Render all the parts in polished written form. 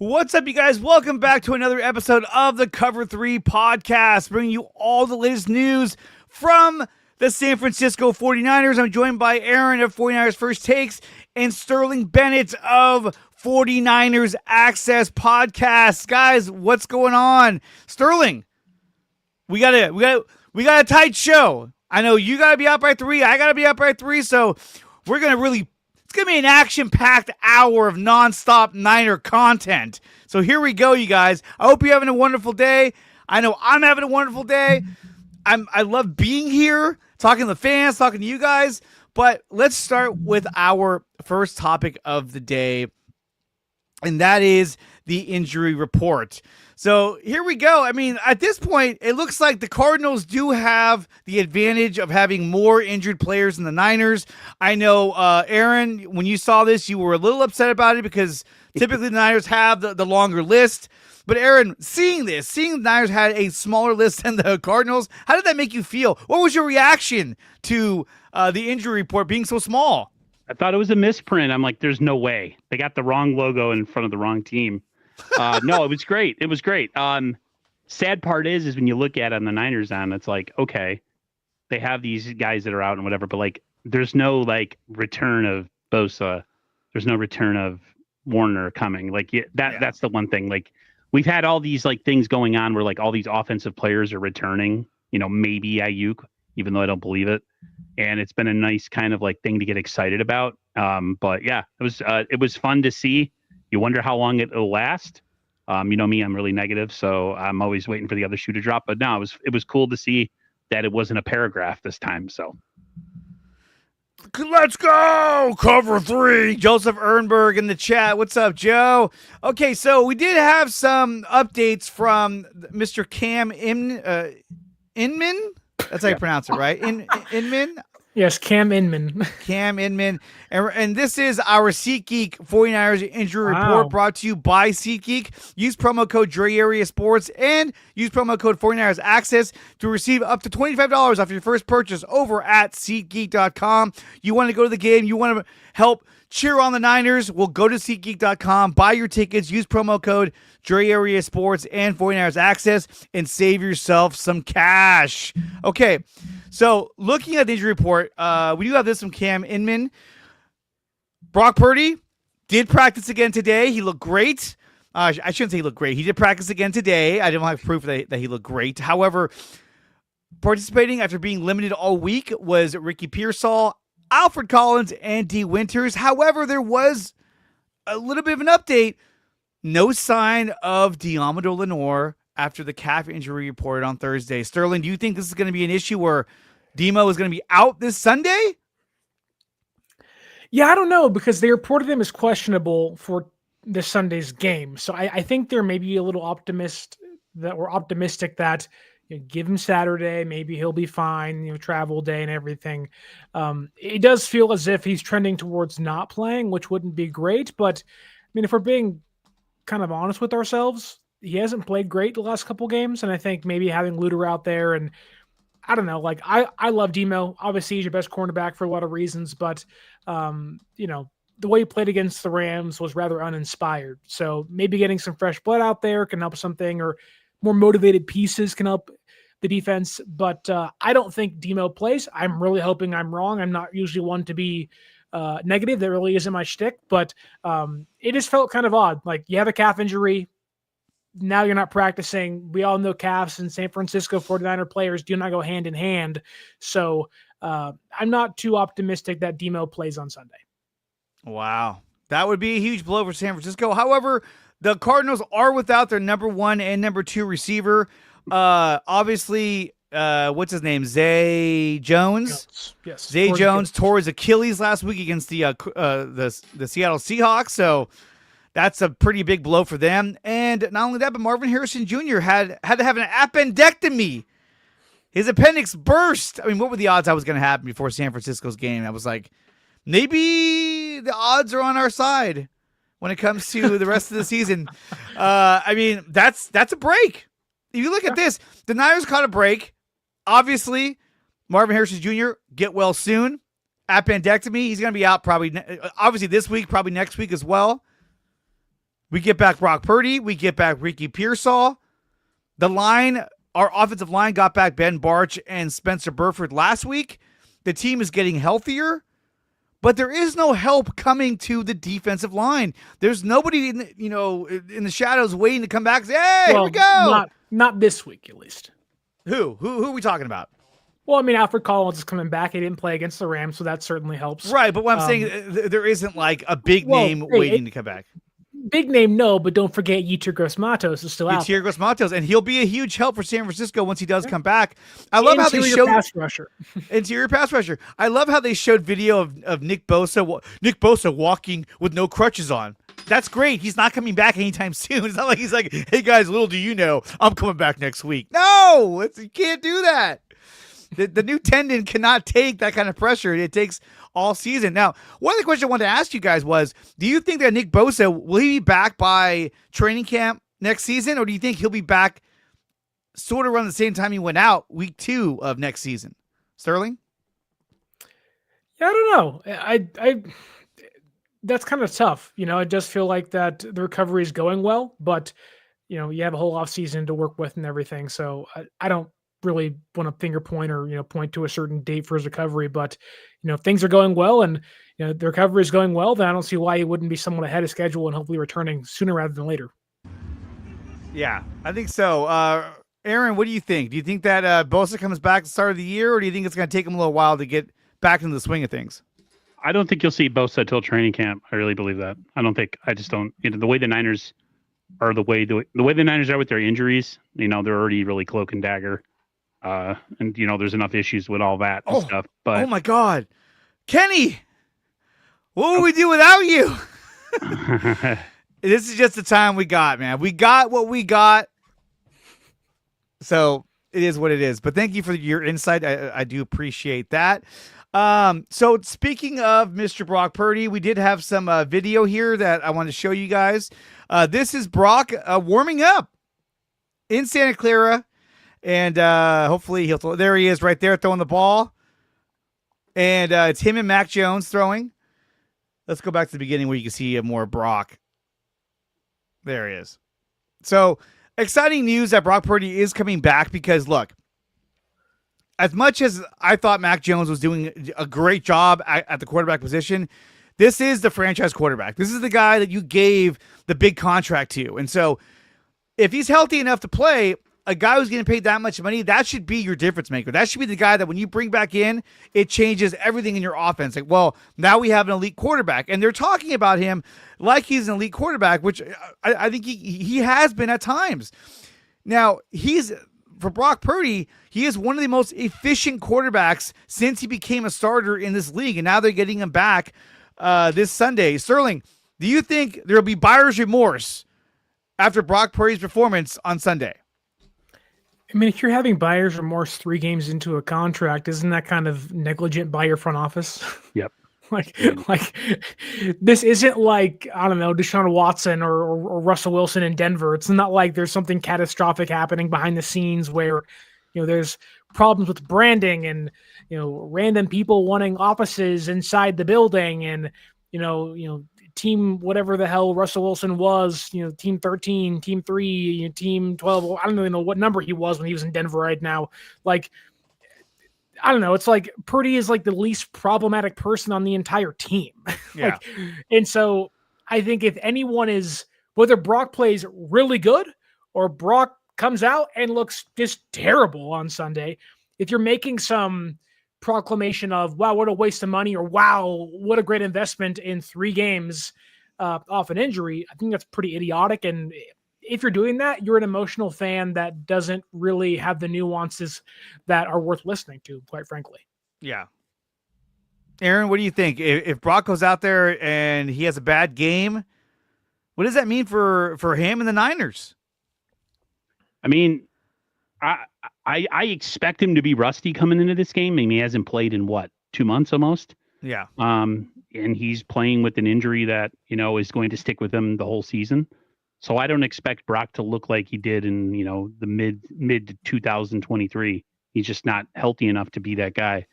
What's up, you guys? Welcome back to another episode of the Cover 3 podcast, bringing you all the latest news from the San Francisco 49ers. I'm joined by Aaron of 49ers First Takes and Sterling Bennett of 49ers Access Podcast. Guys, what's going on? Sterling, we got a tight show. I know you got to be out by 3. I got to be out by 3, so we're going to it's going to be an action-packed hour of nonstop Niner content. So here we go, you guys. I hope you're having a wonderful day. I know I'm having a wonderful day. I love being here, talking to the fans, talking to you guys. But let's start with our first topic of the day, and that is the injury report. So here we go. I mean, at this point, it looks like the Cardinals do have the advantage of having more injured players than the Niners. I know, Aaron, when you saw this, you were a little upset about it because typically the Niners have the longer list. But Aaron, seeing the Niners had a smaller list than the Cardinals, how did that make you feel? What was your reaction to the injury report being so small? I thought it was a misprint. I'm like, there's no way. They got the wrong logo in front of the wrong team. No, it was great. It was great. Sad part is when you look at it on the Niners end, it's like, okay, they have these guys that are out and whatever, but like, there's no like return of Bosa. There's no return of Warner coming. Like that's the one thing. Like we've had all these like things going on where like all these offensive players are returning, maybe Ayuk, even though I don't believe it. And it's been a nice kind of like thing to get excited about. But yeah, it was fun to see. You wonder how long it'll last. You know me, I'm really negative, so I'm always waiting for the other shoe to drop. But no, it was cool to see that it wasn't a paragraph this time. So let's go! Cover 3. Joseph Ehrenberg in the chat. What's up, Joe? Okay, so we did have some updates from Mr. Cam Inman. That's how you pronounce it, right? Inman? Yes, Cam Inman. Cam Inman. And this is our SeatGeek 49ers injury report brought to you by SeatGeek. Use promo code Dre Area Sports and use promo code 49ers Access to receive up to $25 off your first purchase over at SeatGeek.com. You want to go to the game, you want to help cheer on the Niners, well, go to SeatGeek.com, buy your tickets, use promo code Dre Area Sports and 49ers Access, and save yourself some cash. Okay, so looking at the injury report, we do have this from Cam Inman. Brock Purdy did practice again today. He looked great. I shouldn't say he looked great. He did practice again today. I don't have proof that he looked great. However, participating after being limited all week was Ricky Pearsall, Alfred Collins, and D. Winters. However, there was a little bit of an update. No sign of Deommodore Lenoir after the calf injury reported on Thursday. Sterling, do you think this is going to be an issue where Demo is going to be out this Sunday? Yeah, I don't know, because they reported him as questionable for this Sunday's game. So I think they're maybe a little optimistic that give him Saturday, maybe he'll be fine, travel day and everything. It does feel as if he's trending towards not playing, which wouldn't be great. But I mean, if we're being kind of honest with ourselves, he hasn't played great the last couple games. And I think maybe having Luter out there, and I don't know, like I love Demo. Obviously he's your best cornerback for a lot of reasons, but the way he played against the Rams was rather uninspired. So maybe getting some fresh blood out there can help something, or more motivated pieces can help the defense. But I don't think Demo plays. I'm really hoping I'm wrong. I'm not usually one to be negative. That really isn't my shtick, but it just felt kind of odd. Like, you have a calf injury, now you're not practicing. We all know calves and San Francisco 49er players do not go hand in hand. So I'm not too optimistic that Demo plays on Sunday. Wow. That would be a huge blow for San Francisco. However, the Cardinals are without their number 1 and number 2 receiver. Obviously, what's his name? Zay Jones. Yes. Zay Jones tore his Achilles last week against the Seattle Seahawks. So that's a pretty big blow for them. And not only that, but Marvin Harrison Jr. had to have an appendectomy. His appendix burst. I mean, what were the odds that was going to happen before San Francisco's game? I was like, maybe the odds are on our side when it comes to the rest of the season. I mean, that's a break. If you look at this, the Niners caught a break. Obviously, Marvin Harrison Jr., get well soon. Appendectomy, he's going to be out probably, obviously this week, probably next week as well. We get back Brock Purdy. We get back Ricky Pearsall. Our offensive line got back Ben Barch and Spencer Burford last week. The team is getting healthier, but there is no help coming to the defensive line. There's nobody in the shadows waiting to come back and say, hey, here we go. Not this week, at least. Who are we talking about? Well, I mean, Alfred Collins is coming back. He didn't play against the Rams, so that certainly helps. Right, but what I'm saying, there isn't like a big name waiting to come back. Big name, no, but don't forget Yetur Gross-Matos is still out. Yetur Gross-Matos, and he'll be a huge help for San Francisco once he does come back. I love how they showed pass rusher. Interior pass rusher. I love how they showed video of Nick Bosa walking with no crutches on. That's great. He's not coming back anytime soon. It's not like he's like, hey guys, little do you know, I'm coming back next week. No, you can't do that. The new tendon cannot take that kind of pressure. It takes all season. Now, one of the questions I wanted to ask you guys was, do you think that Nick Bosa, will he be back by training camp next season, or do you think he'll be back sort of around the same time he went out, week 2 of next season? Sterling? Yeah, I don't know. I that's kind of tough. I just feel like that the recovery is going well, but you have a whole off season to work with and everything. So I don't really want to finger point or point to a certain date for his recovery, but if things are going well and the recovery is going well, then I don't see why he wouldn't be somewhat ahead of schedule and hopefully returning sooner rather than later. Yeah, I think so. Aaron, what do you think? Do you think that Bosa comes back at the start of the year, or do you think it's going to take him a little while to get back into the swing of things? I don't think you'll see Bosa till training camp. I really believe that. I just don't. The way the Niners are, the way the Niners are with their injuries, they're already really cloak and dagger. And there's enough issues with all that stuff. But oh my God, Kenny, what would we do without you? This is just the time we got, man. We got what we got. So it is what it is. But thank you for your insight. I do appreciate that. So speaking of Mr. Brock Purdy, we did have some video here that I want to show you guys. This is Brock warming up in Santa Clara. And hopefully he'll throw. There he is right there throwing the ball. And it's him and Mac Jones throwing. Let's go back to the beginning where you can see more Brock. There he is. So exciting news that Brock Purdy is coming back because, look, as much as I thought Mac Jones was doing a great job at the quarterback position, this is the franchise quarterback. This is the guy that you gave the big contract to. And so if he's healthy enough to play, a guy who's getting paid that much money, that should be your difference maker. That should be the guy that when you bring back in, it changes everything in your offense. Like, well, now we have an elite quarterback. And they're talking about him like he's an elite quarterback, which I think he has been at times. Now, for Brock Purdy, he is one of the most efficient quarterbacks since he became a starter in this league. And now they're getting him back this Sunday. Sterling, do you think there will be buyer's remorse after Brock Purdy's performance on Sunday? I mean, if you're having buyer's remorse 3 games into a contract, isn't that kind of negligent by your front office? Yep. like this isn't like, I don't know, Deshaun Watson or Russell Wilson in Denver. It's not like there's something catastrophic happening behind the scenes where, there's problems with branding and, random people wanting offices inside the building and, team whatever the hell Russell Wilson was, team 13, team 3, team 12. I don't even know what number he was when he was in Denver right now. Like, I don't know. It's like Purdy is like the least problematic person on the entire team. Yeah. And so I think if anyone is, whether Brock plays really good or Brock comes out and looks just terrible on Sunday, if you're making some proclamation of, wow, what a waste of money, or wow, what a great investment in 3 games off an injury, I think that's pretty idiotic. And if you're doing that, you're an emotional fan that doesn't really have the nuances that are worth listening to, quite frankly. Yeah. Aaron, what do you think? If Brock goes out there and he has a bad game, what does that mean for him and the Niners? I mean, I expect him to be rusty coming into this game. I mean, he hasn't played in 2 months almost. Yeah. And he's playing with an injury that, is going to stick with him the whole season. So I don't expect Brock to look like he did in, the mid 2023. He's just not healthy enough to be that guy.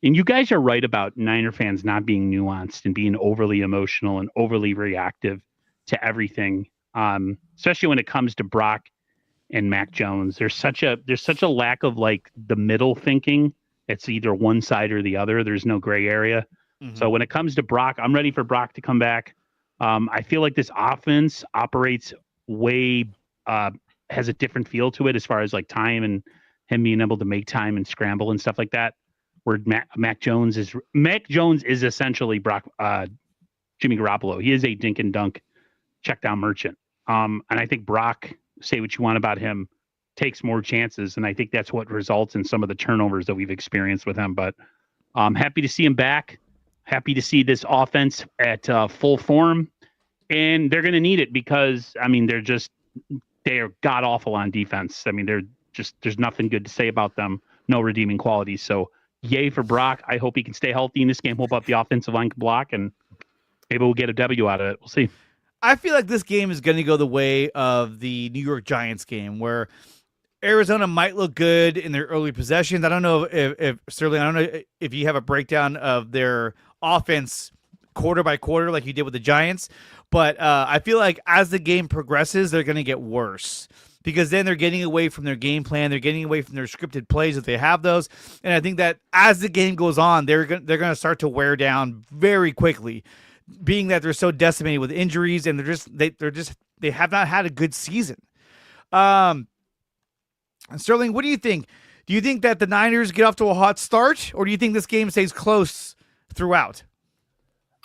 And you guys are right about Niner fans not being nuanced and being overly emotional and overly reactive to everything. especially when it comes to Brock and Mac Jones. There's such a lack of like the middle thinking. It's either one side or the other. There's no gray area. So when it comes to Brock, I'm ready for Brock to come back. I feel like this offense operates has a different feel to it as far as like time and him being able to make time and scramble and stuff like that. Where Mac Jones is essentially Jimmy Garoppolo. He is a dink and dunk check down merchant. And I think Brock, say what you want about him, takes more chances. And I think that's what results in some of the turnovers that we've experienced with him. But I'm happy to see him back. Happy to see this offense at full form. And they're going to need it because, I mean, they are god awful on defense. I mean, there's nothing good to say about them. No redeeming qualities. So yay for Brock. I hope he can stay healthy in this game. Hope up the offensive line can block, and maybe we'll get a W out of it. We'll see. I feel like this game is going to go the way of the New York Giants game, where Arizona might look good in their early possessions. I don't know if Sterling, I don't know if you have a breakdown of their offense quarter by quarter like you did with the Giants, but I feel like as the game progresses, they're going to get worse because then they're getting away from their game plan. They're getting away from their scripted plays if they have those. And I think that as the game goes on, they're going to start to wear down very quickly, being that they're so decimated with injuries and they have not had a good season. Sterling, what do you think? Do you think that the Niners get off to a hot start, or do you think this game stays close throughout?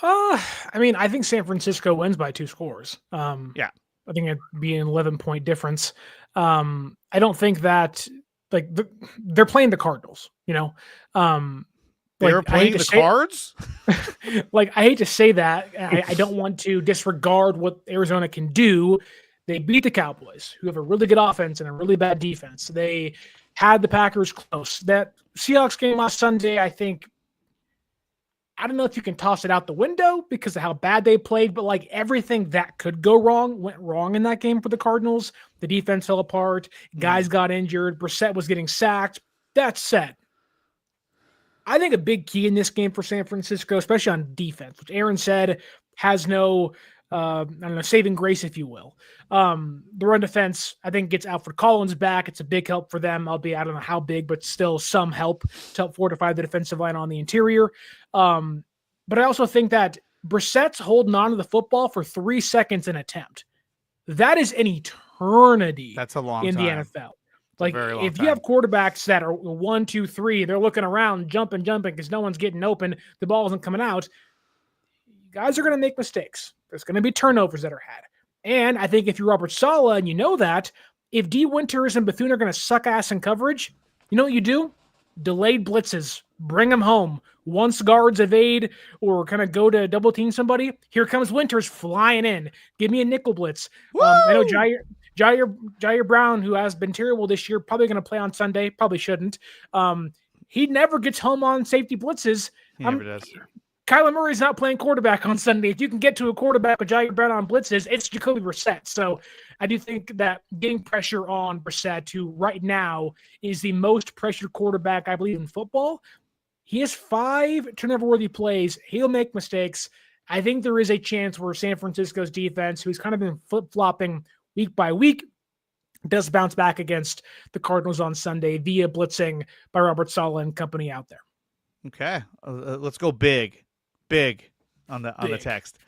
I mean, I think San Francisco wins by 2 scores. Yeah. I think it'd be an 11-point difference. I don't think that they're playing the Cardinals, you know. They're playing the Cards? Like, I hate to say that. I don't want to disregard what Arizona can do. They beat the Cowboys, who have a really good offense and a really bad defense. They had the Packers close. That Seahawks game last Sunday, I don't know if you can toss it out the window because of how bad they played, but like everything that could go wrong went wrong in that game for the Cardinals. The defense fell apart. Guys got injured. Brissett was getting sacked. That said, I think a big key in this game for San Francisco, especially on defense, which Aaron said has no saving grace, if you will. The run defense, I think, gets Alfred Collins back. It's a big help for them, albeit I don't know how big, but still some help to help fortify the defensive line on the interior. But I also think that Brissett's holding on to the football for 3 seconds an attempt. That is an eternity. That's a long in time. The NFL. Like, if you have quarterbacks that are 1, 2, 3, they're looking around, jumping because no one's getting open, the ball isn't coming out, guys are going to make mistakes. There's going to be turnovers that are had. And I think if you're Robert Saleh and you know that, if D. Winters and Bethune are going to suck ass in coverage, you know what you do? Delayed blitzes. Bring them home. Once guards evade or kind of go to double team somebody, here comes Winters flying in. Give me a nickel blitz. I know Jair Brown, who has been terrible this year, probably going to play on Sunday. Probably shouldn't. He never gets home on safety blitzes. He never does. Kyler Murray's not playing quarterback on Sunday. If you can get to a quarterback with Jair Brown on blitzes, it's Jacoby Brissett. So I do think that getting pressure on Brissett, who right now is the most pressured quarterback, I believe, in football. He has 5 turnover-worthy plays. He'll make mistakes. I think there is a chance where San Francisco's defense, who's kind of been flip-flopping week by week, does bounce back against the Cardinals on Sunday via blitzing by Robert Saleh and company out there. Okay. Let's go big on the text.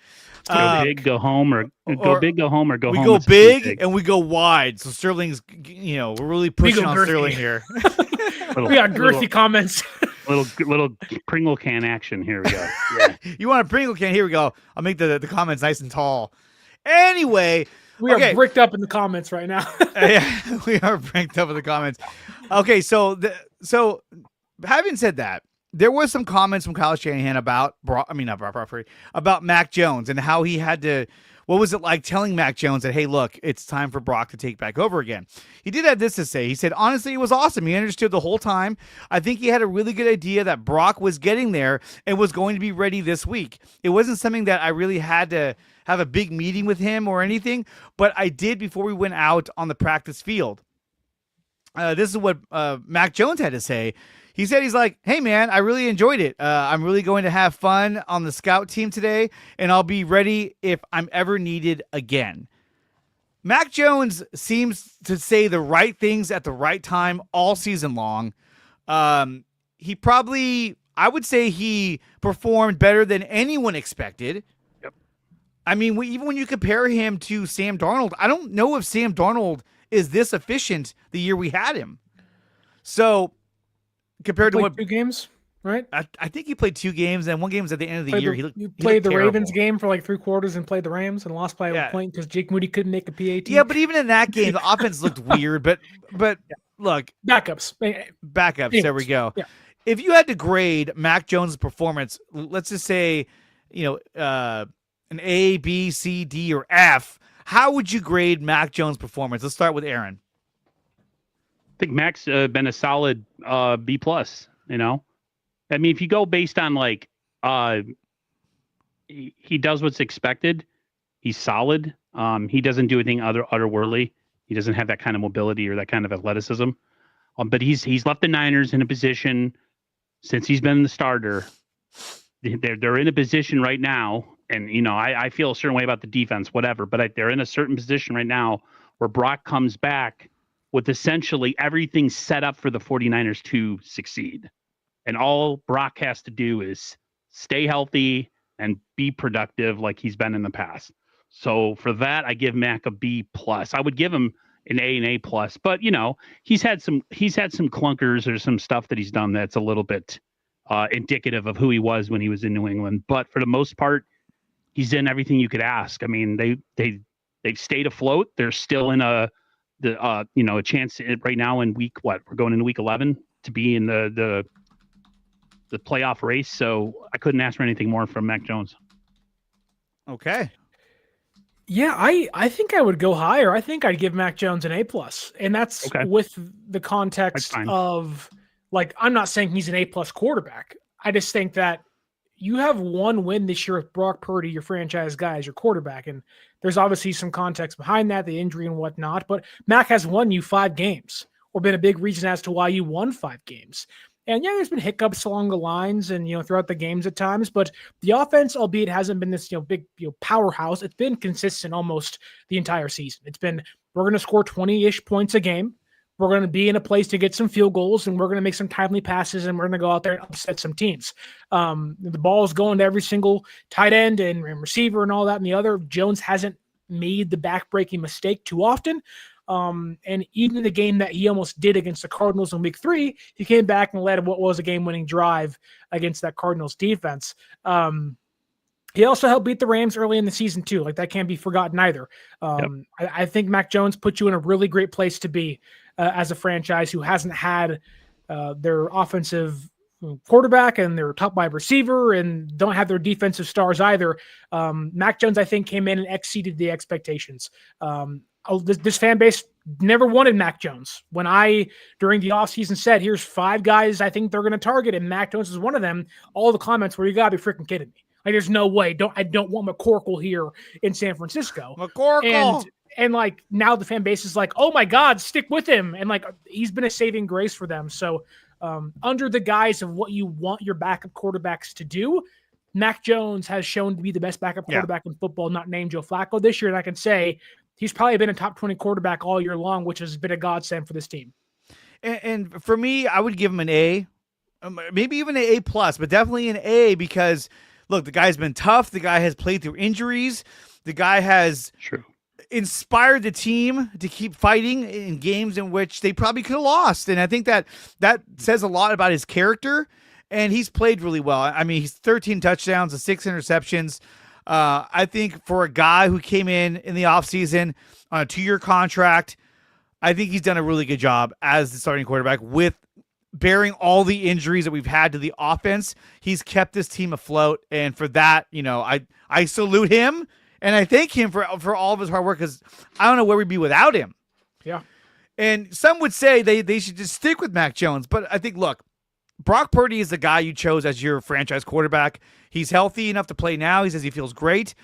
Go big, go home, or go big, go home, or go home. We go big and we go wide. So Sterling's, we're really pushing on Sterling here. We got girthy comments. Little Pringle can action. Here we go. Yeah. You want a Pringle can? Here we go. I'll make the comments nice and tall. Anyway, we are bricked up in the comments right now. Yeah, we are bricked up in the comments. Okay, so having said that, there was some comments from Kyle Shanahan about Mac Jones and how he had to. What was it like telling Mac Jones that, hey, look, it's time for Brock to take back over again? He did have this to say. He said, honestly, it was awesome. He understood the whole time. I think he had a really good idea that Brock was getting there and was going to be ready this week. It wasn't something that I really had to have a big meeting with him or anything, but I did before we went out on the practice field. This is what Mac Jones had to say. He said, he's like, hey, man, I really enjoyed it. I'm really going to have fun on the scout team today, and I'll be ready if I'm ever needed again. Mac Jones seems to say the right things at the right time all season long. He probably, I would say he performed better than anyone expected. Yep. I mean, even when you compare him to Sam Darnold, I don't know if Sam Darnold is this efficient the year we had him. So compared to what 2 games, right? I think he played 2 games, and one game was at the end of the year. You played the Ravens game for like 3 quarters and played the Rams and lost by a point because Jake Moody couldn't make a PAT. Yeah, but even in that game, the offense looked weird. But look, backups. Anyways, there we go. Yeah. If you had to grade Mac Jones' performance, let's just say, an A, B, C, D, or F, how would you grade Mac Jones' performance? Let's start with Aaron. I think Mac's been a solid B+. I mean, if you go based on like he does what's expected, he's solid. He doesn't do anything otherworldly. He doesn't have that kind of mobility or that kind of athleticism. But he's left the Niners in a position since he's been the starter. They're in a position right now, and I feel a certain way about the defense, whatever. But they're in a certain position right now where Brock comes back with essentially everything set up for the 49ers to succeed. And all Brock has to do is stay healthy and be productive like he's been in the past. So for that, I give Mac a B+. I would give him an A and A+. But, he's had some clunkers or some stuff that he's done that's a little bit indicative of who he was when he was in New England. But for the most part, he's in everything you could ask. I mean, they've stayed afloat. They're still in a chance right now in we're going into week 11 to be in the playoff race. So I couldn't ask for anything more from Mac Jones. Okay. Yeah, I think I would go higher. I think I'd give Mac Jones an A+, and that's with the context of, like, I'm not saying he's an A+ quarterback. I just think that you have one win this year with Brock Purdy, your franchise guy, as your quarterback, and there's obviously some context behind that, the injury and whatnot, but Mac has won you 5 games, or been a big reason as to why you won 5 games. And yeah, there's been hiccups along the lines and, throughout the games at times, but the offense, albeit hasn't been this, big, powerhouse, it's been consistent almost the entire season. It's been, we're going to score 20-ish points a game. We're going to be in a place to get some field goals, and we're going to make some timely passes, and we're going to go out there and upset some teams. The ball is going to every single tight end and receiver and all that and the other. Jones hasn't made the back-breaking mistake too often. And even in the game that he almost did against the Cardinals in week 3, he came back and led what was a game-winning drive against that Cardinals defense. He also helped beat the Rams early in the season too. Like, that can't be forgotten either. I think Mac Jones put you in a really great place to be as a franchise who hasn't had their offensive quarterback and their top wide receiver and don't have their defensive stars either. Mac Jones, I think, came in and exceeded the expectations. This fan base never wanted Mac Jones. When I, during the offseason, said, here's 5 guys I think they're going to target, and Mac Jones is one of them, all the comments were, you got to be freaking kidding me. Like, there's no way. I don't want McCorkle here in San Francisco. McCorkle! And like, now the fan base is like, oh my God, stick with him. And like, he's been a saving grace for them. So under the guise of what you want your backup quarterbacks to do, Mac Jones has shown to be the best backup quarterback in football, not named Joe Flacco this year. And I can say he's probably been a top 20 quarterback all year long, which has been a godsend for this team. And for me, I would give him an A, maybe even an A+, but definitely an A because, look, the guy's been tough. The guy has played through injuries. The guy has inspired the team to keep fighting in games in which they probably could have lost. And I think that says a lot about his character, and he's played really well. I mean, he's 13 touchdowns and 6 interceptions. I think for a guy who came in the offseason on a 2-year contract, I think he's done a really good job as the starting quarterback with bearing all the injuries that we've had to the offense. He's kept this team afloat. And for that, I salute him and I thank him for all of his hard work, because I don't know where we'd be without him. Yeah. And some would say they should just stick with Mac Jones. But I think, look, Brock Purdy is the guy you chose as your franchise quarterback. He's healthy enough to play now. He says he feels great.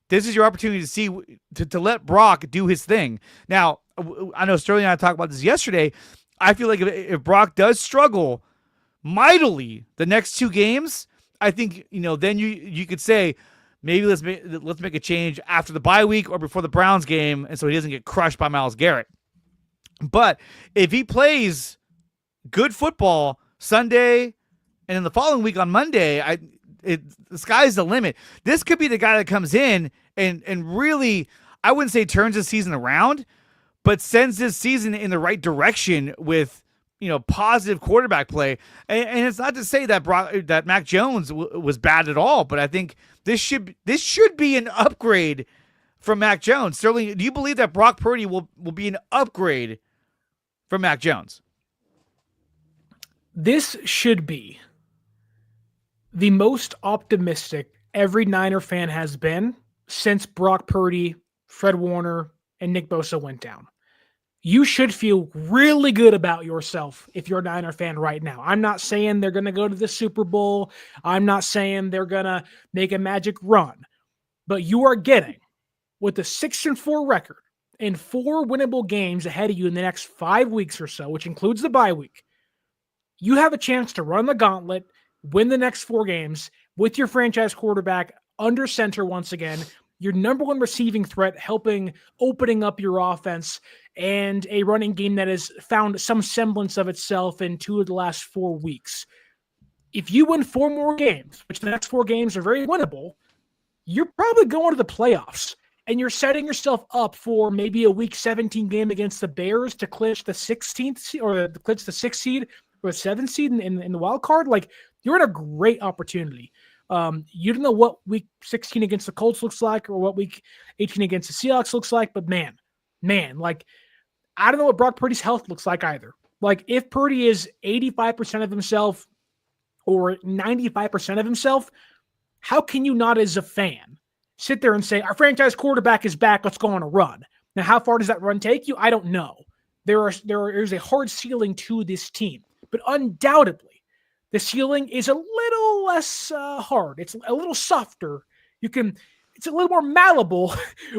This is your opportunity to see to let Brock do his thing. Now, I know Sterling and I talked about this yesterday. I feel like if Brock does struggle mightily the next 2 games, I think, then you could say maybe let's make a change after the bye week or before the Browns game, and so he doesn't get crushed by Myles Garrett. But if he plays good football Sunday and then the following week on Monday, the sky's the limit. This could be the guy that comes in and really, I wouldn't say turns the season around, but sends this season in the right direction with, positive quarterback play. And it's not to say that Mac Jones was bad at all, but I think this should be an upgrade from Mac Jones. Sterling, do you believe that Brock Purdy will be an upgrade from Mac Jones? This should be the most optimistic every Niner fan has been since Brock Purdy, Fred Warner, and Nick Bosa went down. You should feel really good about yourself if you're a Niner fan right now. I'm not saying they're going to go to the Super Bowl. I'm not saying they're going to make a magic run. But you are getting, with a 6-4 record and 4 winnable games ahead of you in the next 5 weeks or so, which includes the bye week, you have a chance to run the gauntlet, win the next 4 games with your franchise quarterback under center once again, your number one receiving threat opening up your offense, and a running game that has found some semblance of itself in 2 of the last 4 weeks. If you win 4 more games, which the next 4 games are very winnable, you're probably going to the playoffs, and you're setting yourself up for maybe a Week 17 game against the Bears to clinch the 16th seed, or to clinch the 6th seed or the 7th seed in the wild card. Like, you're in a great opportunity. You don't know what Week 16 against the Colts looks like or what Week 18 against the Seahawks looks like, but man, like, I don't know what Brock Purdy's health looks like either. Like, if Purdy is 85% of himself or 95% of himself, how can you not, as a fan, sit there and say, our franchise quarterback is back, let's go on a run? Now, how far does that run take you? I don't know. There's a hard ceiling to this team, but undoubtedly, the ceiling is a little less hard. It's a little softer. It's a little more malleable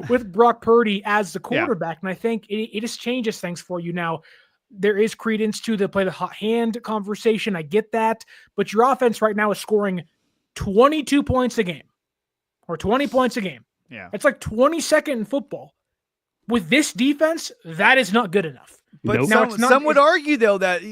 with Brock Purdy as the quarterback. Yeah. And I think it just changes things for you. Now, there is credence to the play the hot hand conversation. I get that. But your offense right now is scoring 22 points a game or 20 points a game. Yeah. It's like 22nd in football. With this defense, that is not good enough. But some would argue, though, that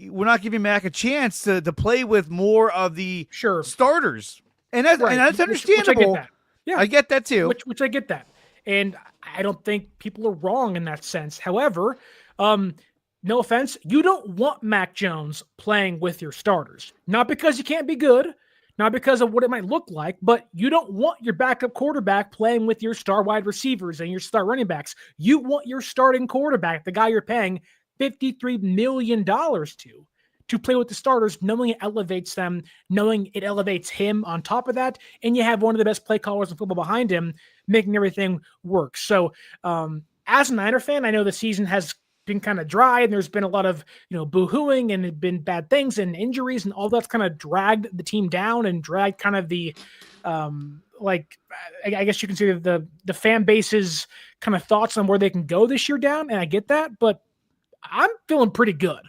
we're not giving Mac a chance to play with more of the starters. And that's understandable. Which I get that. Yeah, I get that, too. Which I get that. And I don't think people are wrong in that sense. However, no offense, you don't want Mac Jones playing with your starters. Not because you can't be good, not because of what it might look like, but you don't want your backup quarterback playing with your star wide receivers and your star running backs. You want your starting quarterback, the guy you're paying $53 million to play with the starters, knowing it elevates them, knowing it elevates him on top of that, and you have one of the best play callers in football behind him, making everything work. So as a Niner fan, I know the season has been kind of dry and there's been a lot of, boo-hooing and been bad things and injuries and all that's kind of dragged the team down and dragged kind of the, I guess you can say the fan base's kind of thoughts on where they can go this year down. And I get that, but I'm feeling pretty good.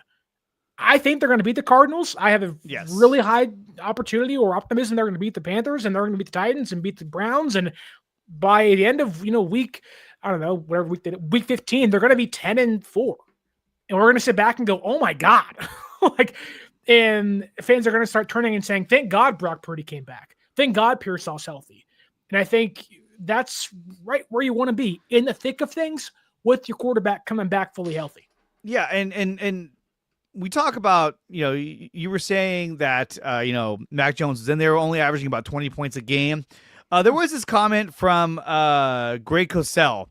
I think they're going to beat the Cardinals. I have a really high opportunity or optimism they're going to beat the Panthers and they're going to beat the Titans and beat the Browns. And by the end of, week 15, they're going to be 10-4. And we're going to sit back and go, oh my God. And fans are going to start turning and saying, thank God Brock Purdy came back. Thank God Pearsall's healthy. And I think that's right where you want to be, in the thick of things with your quarterback coming back fully healthy. Yeah. And we talk about, you were saying that, Mac Jones is in there only averaging about 20 points a game. There was this comment from Greg Cosell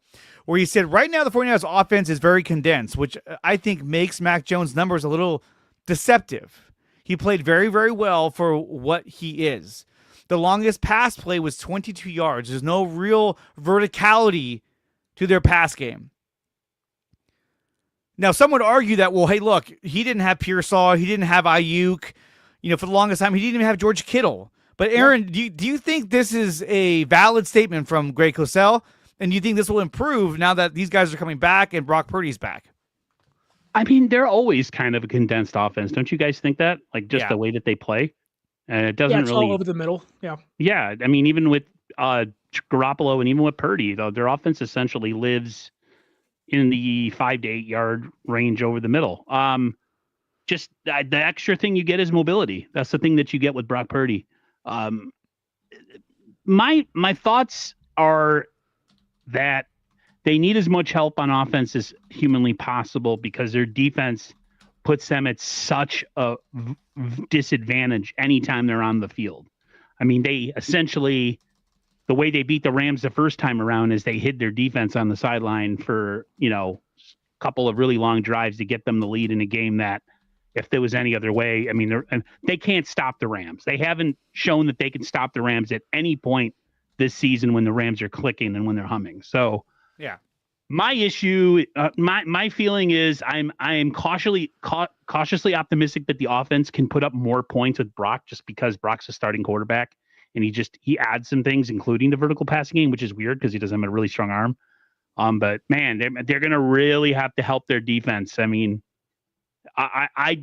where he said, right now the 49ers offense is very condensed, which I think makes Mac Jones' numbers a little deceptive. He played very, very well for what he is. The longest pass play was 22 yards. There's no real verticality to their pass game. Now, some would argue that, well, hey, look, he didn't have Pearsall. He didn't have Ayuk. For the longest time, he didn't even have George Kittle. But, Aaron, do you think this is a valid statement from Greg Cosell? And do you think this will improve now that these guys are coming back and Brock Purdy's back? I mean, they're always kind of a condensed offense. Don't you guys think that? Like, just the way that they play? And it doesn't it's really... all over the middle. Yeah. Yeah. I mean, even with Garoppolo and even with Purdy, though, their offense essentially lives in the 5 to 8 yard range over the middle. Just the extra thing you get is mobility. That's the thing that you get with Brock Purdy. My thoughts are that they need as much help on offense as humanly possible because their defense puts them at such a disadvantage anytime they're on the field. I mean, they essentially, the way they beat the Rams the first time around is they hid their defense on the sideline for, a couple of really long drives to get them the lead in a game that if there was any other way, I mean, they can't stop the Rams. They haven't shown that they can stop the Rams at any point this season when the Rams are clicking and when they're humming. So, yeah, my issue, my feeling is I am cautiously optimistic that the offense can put up more points with Brock just because Brock's a starting quarterback and he adds some things, including the vertical passing game, which is weird because he doesn't have a really strong arm. But man, they're going to really have to help their defense. I mean, I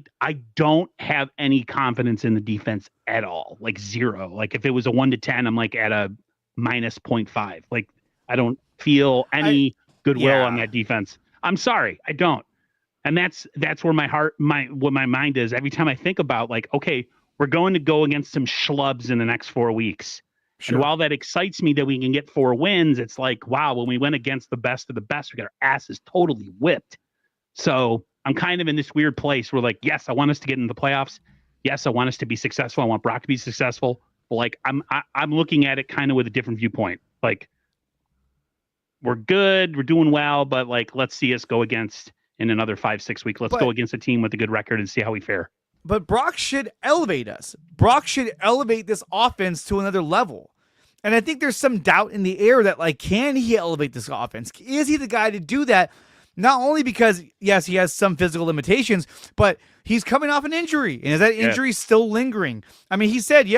don't have any confidence in the defense at all, like zero. Like if it was a 1 to 10, I'm like at a minus 0.5. Like I don't feel any goodwill on that defense. I'm sorry, I don't. And that's where my mind is every time I think about like, okay, we're going to go against some schlubs in the next 4 weeks. Sure. And while that excites me that we can get 4 wins, it's like, wow, when we went against the best of the best, we got our asses totally whipped. So I'm kind of in this weird place where like, yes, I want us to get into the playoffs. Yes, I want us to be successful. I want Brock to be successful. But like, I'm looking at it kind of with a different viewpoint. Like, we're good, we're doing well, but like, let's see us go against in another 5-6 weeks. Let's go against a team with a good record and see how we fare. But Brock should elevate us. Brock should elevate this offense to another level. And I think there's some doubt in the air that like, can he elevate this offense? Is he the guy to do that? Not only because, yes, he has some physical limitations, but he's coming off an injury. And is that injury still lingering? I mean, he said,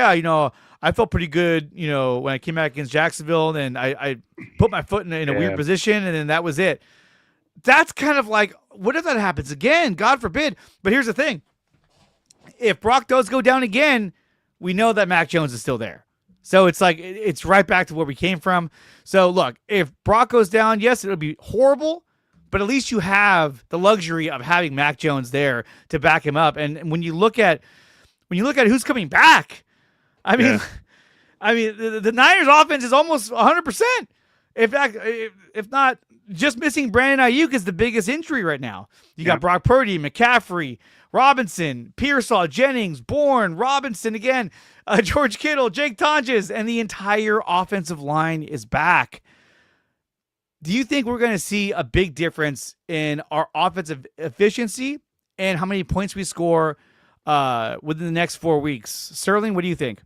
I felt pretty good, when I came back against Jacksonville, and I put my foot in a weird position, and then that was it. That's kind of like, what if that happens again? God forbid. But here's the thing. If Brock does go down again, we know that Mac Jones is still there. So it's like, it's right back to where we came from. So look, if Brock goes down, yes, it'll be horrible, but at least you have the luxury of having Mac Jones there to back him up. And when you look at who's coming back, I mean, the Niners offense is almost 100%. If not, just missing Brandon Ayuk is the biggest injury right now. You got Brock Purdy, McCaffrey, Robinson, Pearsall, Jennings, Bourne, Robinson again, George Kittle, Jake Tonjes, and the entire offensive line is back. Do you think we're going to see a big difference in our offensive efficiency and how many points we score within the next 4 weeks? Sterling, what do you think?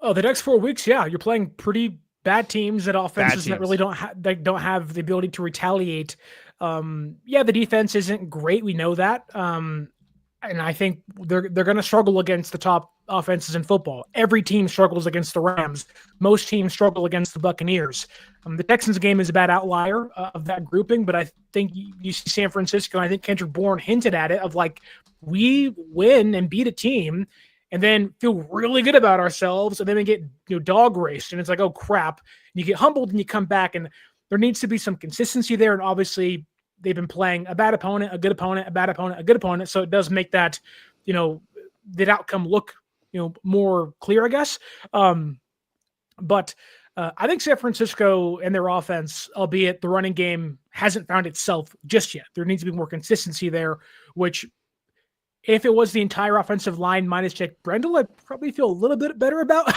Oh, the next 4 weeks, you're playing pretty bad teams that offenses that really don't have the ability to retaliate. The defense isn't great. We know that. And I think they're going to struggle against the top offenses in football. Every team struggles against the Rams. Most teams struggle against the Buccaneers. The Texans game is a bad outlier of that grouping, but I think you see San Francisco, and I think Kendrick Bourne hinted at it, of like, we win and beat a team and then feel really good about ourselves, and then we get dog raced, and it's like, oh crap. And you get humbled and you come back, and there needs to be some consistency there. And obviously they've been playing a bad opponent, a good opponent, a bad opponent, a good opponent. So it does make that, that outcome look, more clear, I guess. But I think San Francisco and their offense, albeit the running game hasn't found itself just yet. There needs to be more consistency there, which, if it was the entire offensive line minus Jack Brendel, I'd probably feel a little bit better about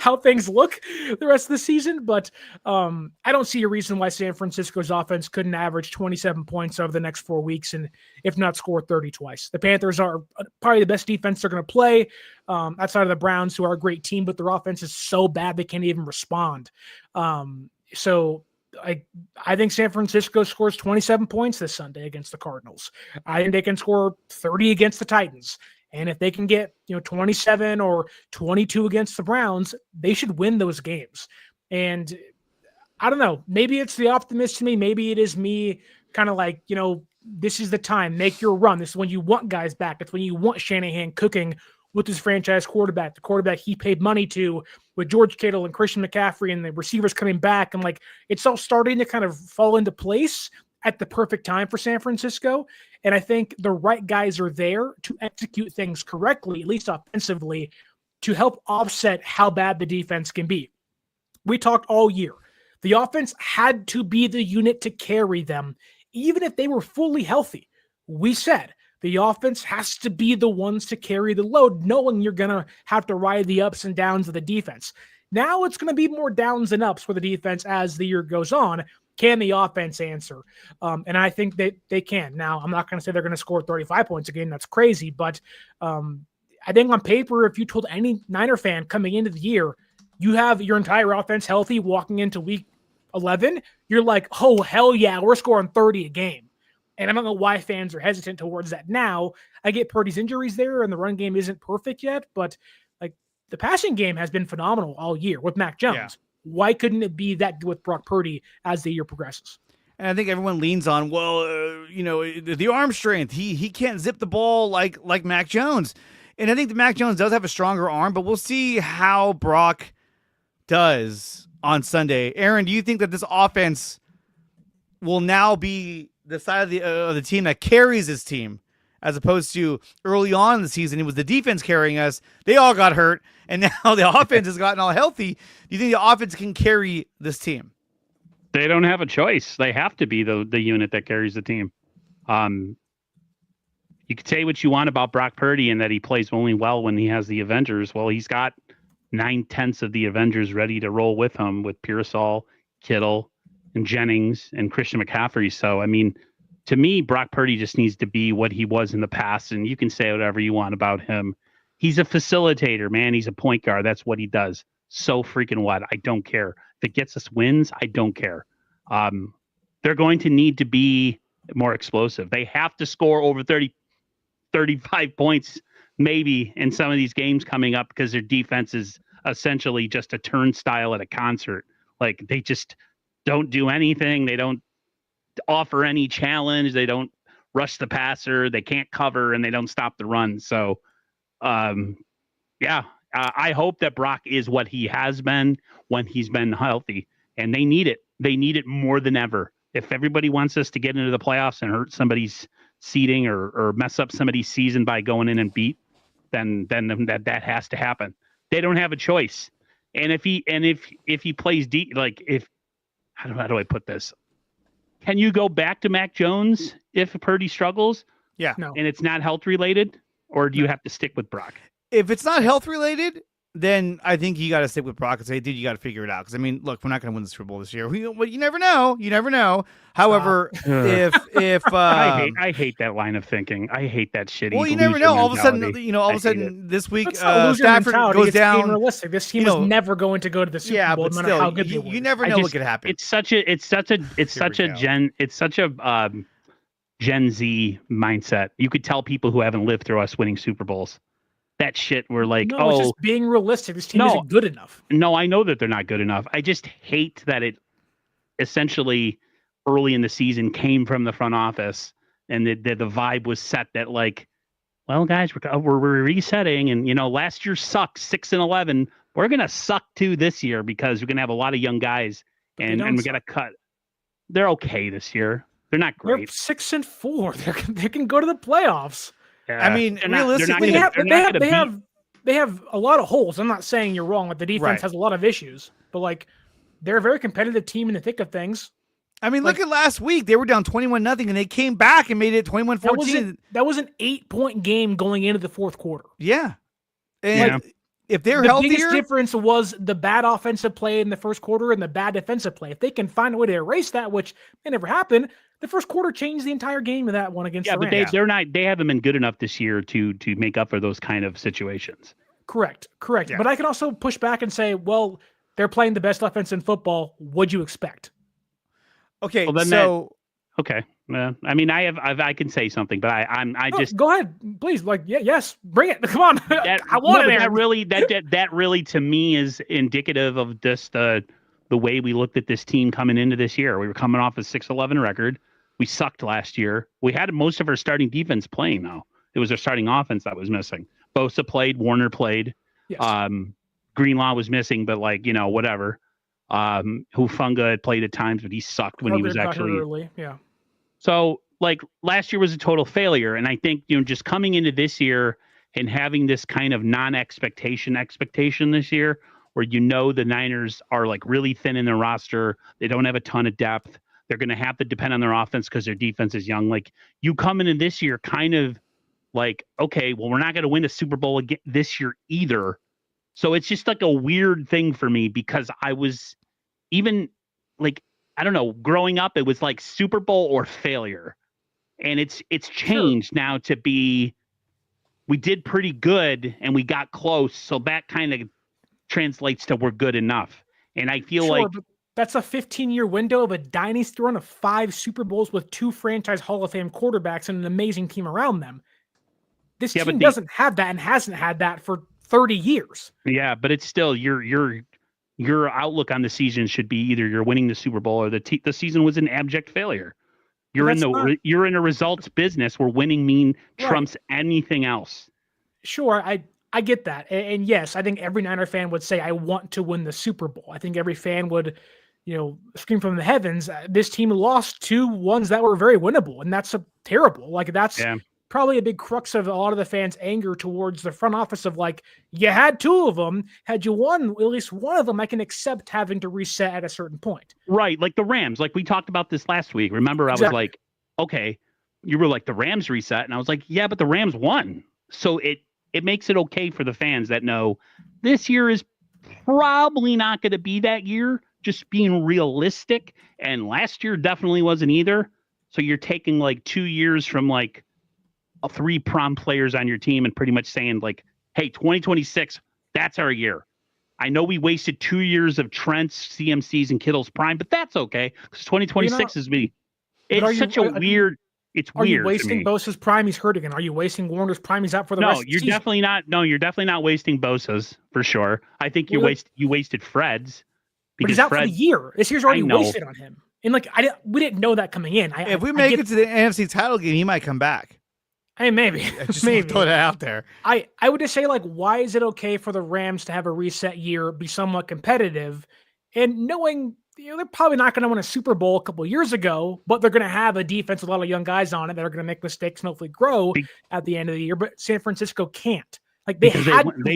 how things look the rest of the season. But I don't see a reason why San Francisco's offense couldn't average 27 points over the next 4 weeks, and if not score 30 twice. The Panthers are probably the best defense they're going to play, outside of the Browns, who are a great team, but their offense is so bad they can't even respond. So I think San Francisco scores 27 points this Sunday against the Cardinals. I think they can score 30 against the Titans. And if they can get 27 or 22 against the Browns, they should win those games. And I don't know, maybe it's the optimist to me. Maybe it is me kind of like, this is the time, make your run. This is when you want guys back. It's when you want Shanahan cooking with his franchise quarterback, the quarterback he paid money to with George Kittle and Christian McCaffrey and the receivers coming back, and like it's all starting to kind of fall into place at the perfect time for San Francisco. And I think the right guys are there to execute things correctly, at least offensively, to help offset how bad the defense can be. We talked all year. The offense had to be the unit to carry them, even if they were fully healthy. We said the offense has to be the ones to carry the load, knowing you're going to have to ride the ups and downs of the defense. Now it's going to be more downs and ups for the defense as the year goes on. Can the offense answer? And I think that they can. Now, I'm not going to say they're going to score 35 points a game. That's crazy. But I think on paper, if you told any Niner fan coming into the year, you have your entire offense healthy walking into week 11, you're like, oh, hell yeah, we're scoring 30 a game. And I don't know why fans are hesitant towards that now. I get Purdy's injuries there, and the run game isn't perfect yet, but like the passing game has been phenomenal all year with Mac Jones. Yeah. Why couldn't it be that good with Brock Purdy as the year progresses? And I think everyone leans on, the arm strength. He can't zip the ball like Mac Jones. And I think that Mac Jones does have a stronger arm, but we'll see how Brock does on Sunday. Aaron, do you think that this offense will now be the side of the team that carries his team, as opposed to early on in the season, it was the defense carrying us. They all got hurt, and now the offense has gotten all healthy. Do you think the offense can carry this team? They don't have a choice. They have to be the unit that carries the team. You could say what you want about Brock Purdy and that he plays only well when he has the Avengers. Well, he's got 9/10 of the Avengers ready to roll with him, with Pearsall, Kittle, and Jennings and Christian McCaffrey. So, I mean, to me, Brock Purdy just needs to be what he was in the past. And you can say whatever you want about him. He's a facilitator, man. He's a point guard. That's what he does. So freaking what? I don't care. If it gets us wins, I don't care. They're going to need to be more explosive. They have to score over 30, 35 points maybe in some of these games coming up, because their defense is essentially just a turnstile at a concert. Like, they just don't do anything. They don't offer any challenge. They don't rush the passer. They can't cover, and they don't stop the run. So, I hope that Brock is what he has been when he's been healthy, and they need it. They need it more than ever. If everybody wants us to get into the playoffs and hurt somebody's seeding or mess up somebody's season by going in and beat, then that has to happen. They don't have a choice. And if he plays deep, like, if how do I put this? Can you go back to Mac Jones if Purdy struggles? Yeah. No. And it's not health related, or do you have to stick with Brock? If it's not health related, then I think you got to stick with Brock and say, dude, you got to figure it out. Because, I mean, look, we're not going to win the Super Bowl this year. Well, you never know. You never know. However, if I hate that line of thinking. I hate that shitty. Well, you never know. All of a sudden, this week, Stafford goes down. Being realistic. This team is never going to go to the Super Bowl, no matter how good they were. You never know what could happen. It's such a Gen Z mindset. You could tell people who haven't lived through us winning Super Bowls. That shit, we're like, it's just being realistic. This team isn't good enough. No, I know that they're not good enough. I just hate that it essentially early in the season came from the front office, and the vibe was set that, like, well, guys, we're resetting, and last year sucked 6-11. We're gonna suck too this year because we're gonna have a lot of young guys, and we're gonna cut. They're okay this year. They're not great. They're 6-4. They can go to the playoffs. I mean, realistically, they have a lot of holes. I'm not saying you're wrong. Like, the defense has a lot of issues, but like, they're a very competitive team in the thick of things. I mean, look at last week. They were down 21-0, and they came back and made it 21-14. That was an 8-point game going into the fourth quarter. Yeah. And if they're healthier, the biggest difference was the bad offensive play in the first quarter and the bad defensive play. If they can find a way to erase that, which may never happen, the first quarter changed the entire game of that one against the Rams. But they haven't been good enough this year to make up for those kind of situations. Correct. Yeah. But I can also push back and say, well, they're playing the best offense in football. What'd you expect? Okay, okay. I mean, I can say something, but I just go ahead, please. Like, yes, bring it. Come on, I want it. That really to me is indicative of just the way we looked at this team coming into this year. We were coming off a 6-11 record. We sucked last year. We had most of our starting defense playing, though. It was our starting offense that was missing. Bosa played. Warner played. Yes. Greenlaw was missing, but like, whatever. Hufanga had played at times, but he sucked when he was actually early. Yeah. So like last year was a total failure. And I think, just coming into this year and having this kind of expectation this year where the Niners are like really thin in their roster. They don't have a ton of depth. They're going to have to depend on their offense because their defense is young. Like you come into this year kind of like, okay, well, we're not going to win a Super Bowl again this year either. So it's just like a weird thing for me because I was even like, I don't know, growing up, it was like Super Bowl or failure. And it's changed now to be, we did pretty good and we got close. So that kind of translates to we're good enough. And I feel like but that's a 15-year window of a dynasty run of 5 Super Bowls with 2 franchise Hall of Fame quarterbacks and an amazing team around them. This team doesn't have that and hasn't had that for 30 years. Yeah, but it's still your outlook on the season should be either you're winning the Super Bowl or the season was an abject failure. You're in a results business where winning trumps anything else. Sure, I get that. And yes, I think every Niner fan would say I want to win the Super Bowl. I think every fan would, scream from the heavens, this team lost 2 ones that were very winnable, and that's terrible. Like that's probably a big crux of a lot of the fans' anger towards the front office of like, you had 2 of them. Had you won at least one of them, I can accept having to reset at a certain point. Right. Like the Rams, like we talked about this last week. Remember, I was like, okay, you were like the Rams reset. And I was like, yeah, but the Rams won. So it makes it okay for the fans that know this year is probably not going to be that year, just being realistic. And last year definitely wasn't either. So you're taking like 2 years from like 3 prom players on your team and pretty much saying like, hey, 2026, that's our year. I know we wasted 2 years of Trent's, CMC's, and Kittle's prime, but that's okay because 2026 is me. It's such a weird. It's weird. Are you wasting Bosa's prime? He's hurt again. Are you wasting Warner's prime? He's out for the rest of the season. Definitely not. No, you're definitely not wasting Bosa's for sure. I think you wasted Fred's. But he's out for the year. This year's already wasted on him. And like we didn't know that coming in. If we make it to the NFC title game, he might come back. Hey, maybe. Just throw that out there. I would just say, like, why is it okay for the Rams to have a reset year, be somewhat competitive, and knowing they're probably not going to win a Super Bowl a couple of years ago, but they're going to have a defense with a lot of young guys on it that are going to make mistakes and hopefully grow at the end of the year. But San Francisco can't. Like they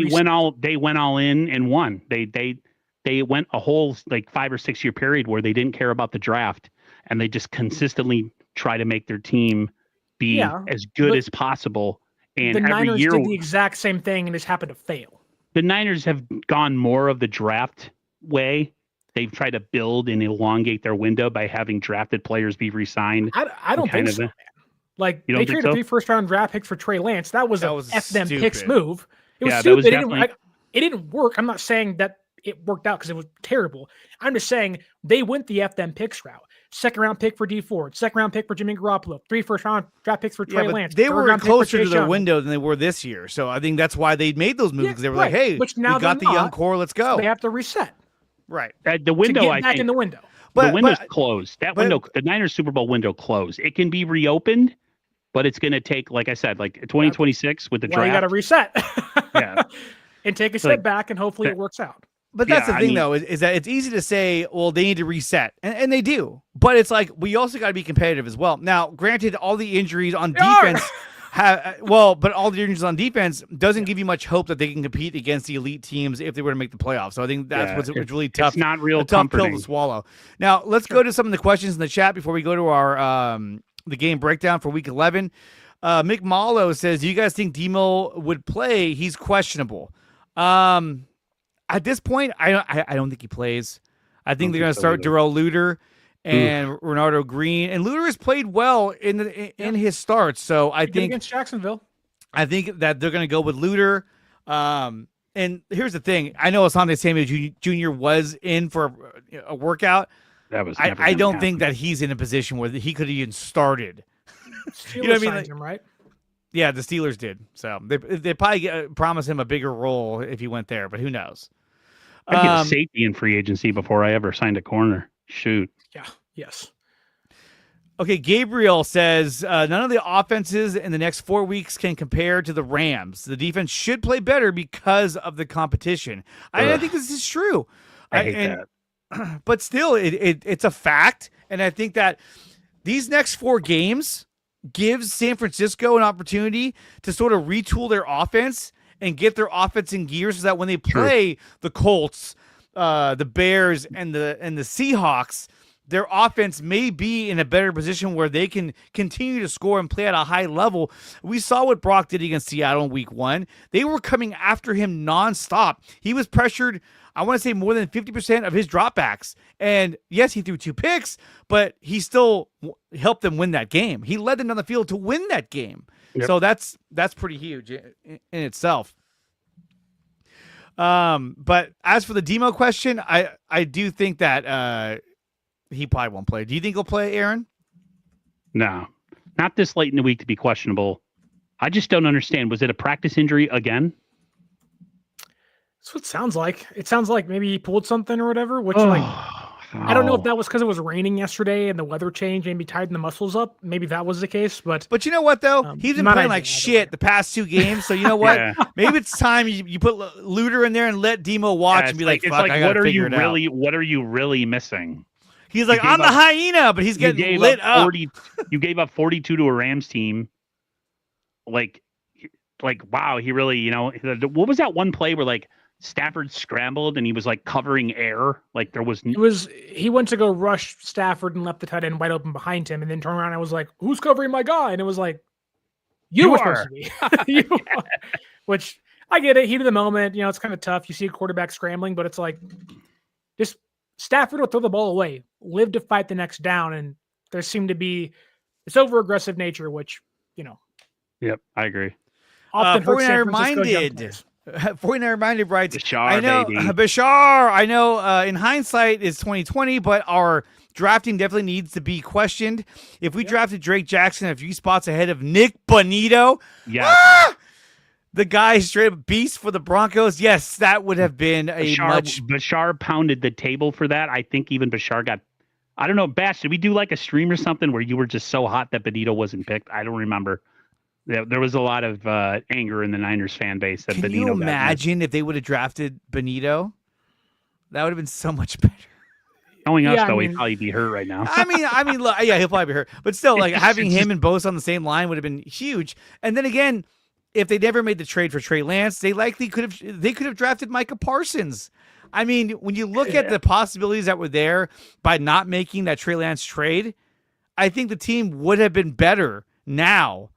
went all in and won. They went a whole like 5 or 6 year period where they didn't care about the draft and they just consistently try to make their team be as good as possible. And the every Niners year did the exact same thing and just happened to fail. The Niners have gone more of the draft way. They've tried to build and elongate their window by having drafted players be re-signed. I don't think so, man. Like they traded 3 first-round draft picks for Trey Lance. That was F them picks move. It was stupid. It didn't work. I'm not saying that it worked out because it was terrible. I'm just saying they went the F them picks route. 2nd round pick for D Ford, 2nd round pick for Jimmy Garoppolo, 3 first-round draft picks for Trey Lance. They were closer to their window than they were this year. So I think that's why they made those moves because they were like, hey, we got the young core, let's go. So they have to reset. Right. The window, I think. In the window. The window's closed. The Niners Super Bowl window closed. It can be reopened, but it's going to take, like I said, like 2026 with the draft. You got to reset. Yeah. And take a step back, and hopefully it works out. But that's the thing, though, is that it's easy to say, well, they need to reset. And they do. But it's like, we also got to be competitive as well. Now, granted, all the injuries on defense but all the injuries on defense doesn't give you much hope that they can compete against the elite teams if they were to make the playoffs. So I think that's what's really tough. It's not real tough pill to swallow. Now, let's go to some of the questions in the chat before we go to our the game breakdown for Week 11. Mick Malo says, do you guys think Demo would play? He's questionable. At this point, I don't think he plays. I think they're going to start Darrell Luter and Renardo Green. And Luter has played well in his starts. So I think against Jacksonville. I think that they're going to go with Luter. And here's the thing. I know Asante Samuel Jr. was in for a workout. That was I don't think that he's in a position where he could have even started. You know what I mean? Him, right? Yeah, the Steelers did. So they probably promised him a bigger role if he went there, but who knows? I'd get a safety in free agency before I ever signed a corner. Shoot. Yeah. Yes. Okay, Gabriel says none of the offenses in the next 4 weeks can compare to the Rams. The defense should play better because of the competition. I think this is true. I hate that. But still, it's a fact, and I think that these next 4 games gives San Francisco an opportunity to sort of retool their offense and get their offense in gear so that when they play the Colts, the Bears, and the Seahawks, their offense may be in a better position where they can continue to score and play at a high level. We saw what Brock did against Seattle in week 1. They were coming after him nonstop. He was pressured, I want to say, more than 50% of his dropbacks. And yes, he threw 2 picks, but he still helped them win that game. He led them down the field to win that game. Yep. So that's pretty huge in itself. But as for the Demo question, I do think that he probably won't play. Do you think he'll play, Aaron? No, not this late in the week to be questionable. I just don't understand. Was it a practice injury again? That's what it sounds like. It sounds like maybe he pulled something or whatever, which I don't know if that was because it was raining yesterday and the weather changed, maybe tightened the muscles up. Maybe that was the case, but you know what though? He's been playing like shit the past 2 games. So you know what? Yeah. Maybe it's time you put Luter in there and let Demo watch and be like, fuck, I gotta figure it out. What are you really missing? He's like, I'm the hyena, but he's getting lit up. You gave up 42 to a Rams team. Like, wow, he really, what was that one play where like Stafford scrambled and he was like covering air? Like he went to go rush Stafford and left the tight end wide open behind him and then turned around and was like, who's covering my guy? And it was like, you are. Supposed to be. Which I get it. Heat of the moment. It's kind of tough. You see a quarterback scrambling, but it's like, just Stafford will throw the ball away, live to fight the next down, and there seemed to be this over-aggressive nature, which, Yep, I agree. Often 49er minded writes, Bashar, Bashar, I know in hindsight is 2020, but our drafting definitely needs to be questioned. If we drafted Drake Jackson a few spots ahead of Nick Bonito, the guy straight up beast for the Broncos, yes, that would have been Bashar pounded the table for that. I think even Bashar got, I don't know, Bash, did we do like a stream or something where you were just so hot that Bonito wasn't picked? I don't remember. There was a lot of anger in the Niners fan base that Bonito. Can you imagine if they would have drafted Bonito? That would have been so much better. Knowing us, though, he'd probably be hurt right now. I mean, look, yeah, he'll probably be hurt. But still, like having him and Bosa on the same line would have been huge. And then again, if they never made the trade for Trey Lance, they likely could have drafted Micah Parsons. I mean, when you look at the possibilities that were there by not making that Trey Lance trade, I think the team would have been better now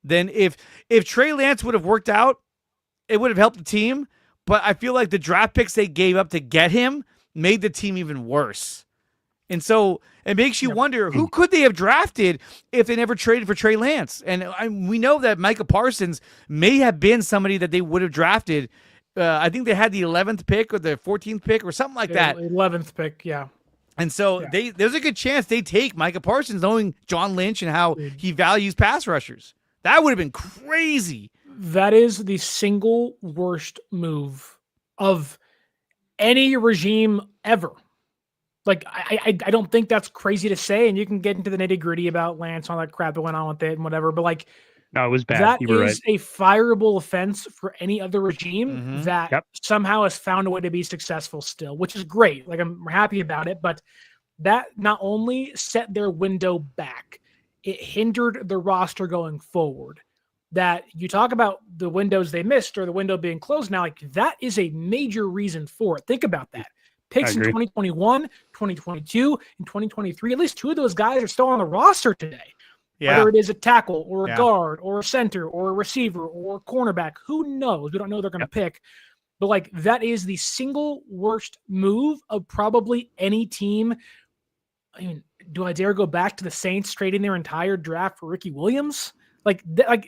than if Trey Lance would have worked out. It would have helped the team, but I feel like the draft picks they gave up to get him made the team even worse. And so it makes you wonder, who could they have drafted if they never traded for Trey Lance? And we know that Micah Parsons may have been somebody that they would have drafted. I think they had the 11th pick or the 14th pick or something like that. 11th pick, yeah. And so there's a good chance they take Micah Parsons, knowing John Lynch and how he values pass rushers. That would have been crazy. That is the single worst move of any regime ever. Like, I don't think that's crazy to say, and you can get into the nitty-gritty about Lance and all that crap that went on with it and whatever, but like, no, it was bad. That is a fireable offense for any other regime that somehow has found a way to be successful still, which is great. Like, I'm happy about it, but that not only set their window back, it hindered the roster going forward. That you talk about the windows they missed or the window being closed now, like that is a major reason for it. Think about that. Picks in 2021, 2022, and 2023, at least 2 of those guys are still on the roster today. Yeah. Whether it is a tackle or a guard or a center or a receiver or a cornerback, who knows? We don't know they're going to pick. But like that is the single worst move of probably any team. I mean, do I dare go back to the Saints trading their entire draft for Ricky Williams? Like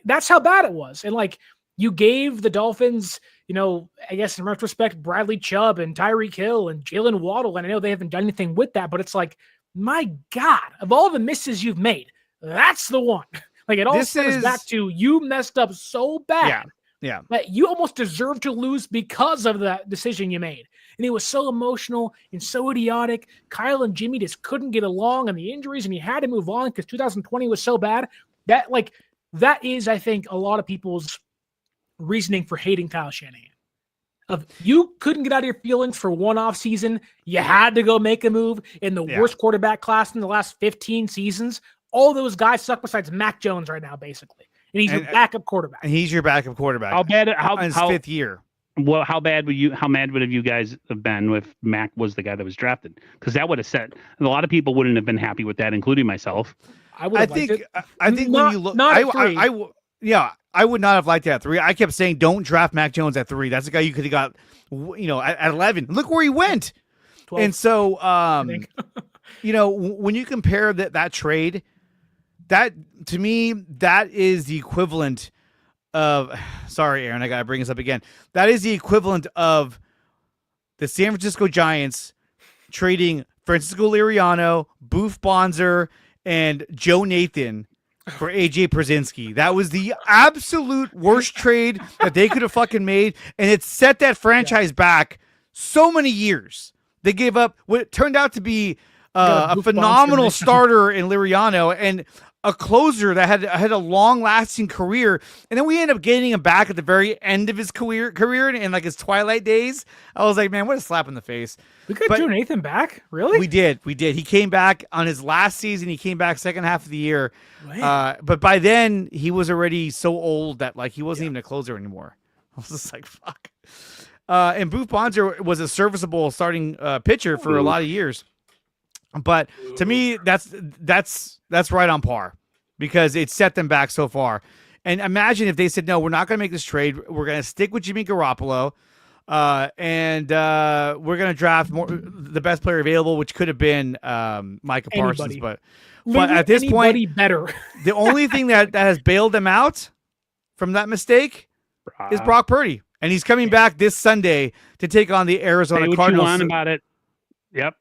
that's how bad it was. And like you gave the Dolphins, I guess in retrospect, Bradley Chubb and Tyreek Hill and Jalen Waddle. And I know they haven't done anything with that, but it's like, my God, of all the misses you've made, that's the one. Like it all stems back to you messed up so bad that you almost deserve to lose because of that decision you made. and it was so emotional and so idiotic. Kyle and Jimmy just couldn't get along, and the injuries, and he had to move on because 2020 was so bad. That is, I think, a lot of people's reasoning for hating Kyle Shanahan. Of you couldn't get out of your feelings for one off season, you had to go make a move in the worst quarterback class in the last 15 seasons. All those guys suck besides Mac Jones right now, basically, and he's your backup quarterback. And he's your backup quarterback. How bad? In his fifth year. Well, how mad would you guys have been if Mac was the guy that was drafted? Because that would have set. A lot of people wouldn't have been happy with that, including myself. I think when you look, I would not have liked that at 3. I kept saying, don't draft Mac Jones at 3. That's the guy you could have got, at 11. Look where he went. 12, and so, when you compare that trade, that to me, that is the equivalent of, sorry, Aaron, I got to bring this up again. That is the equivalent of the San Francisco Giants trading Francisco Liriano, Boof Bonzer, and Joe Nathan for AJ Przinsky. That was the absolute worst trade that they could have fucking made, and it set that franchise back so many years. They gave up what turned out to be a phenomenal starter in Liriano and a closer that had a long-lasting career, and then we ended up getting him back at the very end of his career in like his twilight days. I was like, man, what a slap in the face. We got Joe Nathan back? Really? We did. He came back on his last season. He came back second half of the year. But by then, he was already so old that he wasn't even a closer anymore. I was just like, fuck. And Boof Bonzer was a serviceable starting pitcher for a lot of years. But to me, that's right on par because it set them back so far. And imagine if they said, no, we're not going to make this trade. We're going to stick with Jimmy Garoppolo. And we're going to draft the best player available, which could have been Micah Parsons. But at this point, better. The only thing that has bailed them out from that mistake is Brock Purdy. And he's coming back this Sunday to take on the Arizona Cardinals. You want about it. Yep.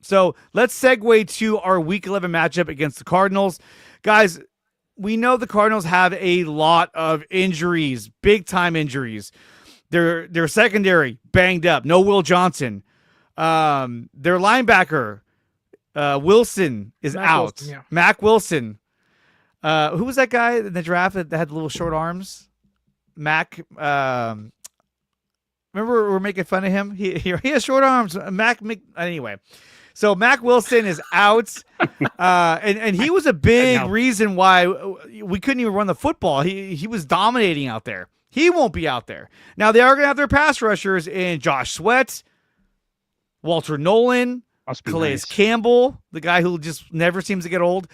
So let's segue to our Week 11 matchup against the Cardinals. Guys, we know the Cardinals have a lot of injuries, big-time injuries. Their secondary, banged up. No Will Johnson. Their linebacker, Wilson, is out. Wilson, Mac Wilson. Who was that guy in the draft that had the little short arms? Mac. Remember we were making fun of him? He has short arms. Anyway. So Mac Wilson is out, and he was a big reason why we couldn't even run the football. He was dominating out there. He won't be out there. Now they are going to have their pass rushers in Josh Sweat, Walter Nolan, Calais Campbell, the guy who just never seems to get old.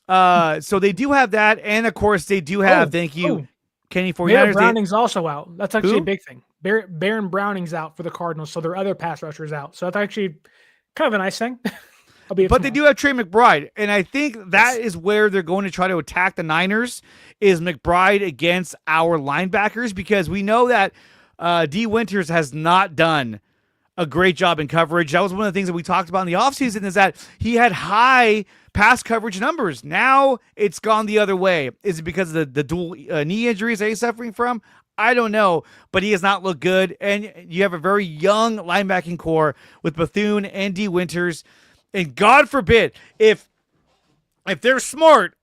So they do have that, and of course they do have. Kenny 49ers. Baron Browning's also out. That's actually a big thing. Baron Browning's out for the Cardinals, so their other pass rushers out. So that's actually kind of a nice thing. But they do have Trey McBride, and I think that is where they're going to try to attack the Niners is McBride against our linebackers, because we know that D. Winters has not done a great job in coverage. That was one of the things that we talked about in the offseason is that he had high pass coverage numbers. Now it's gone the other way. Is it because of the dual knee injuries that he's suffering from? I don't know, but he has not looked good. And you have a very young linebacking core with Bethune and D. Winters. And God forbid, if they're smart,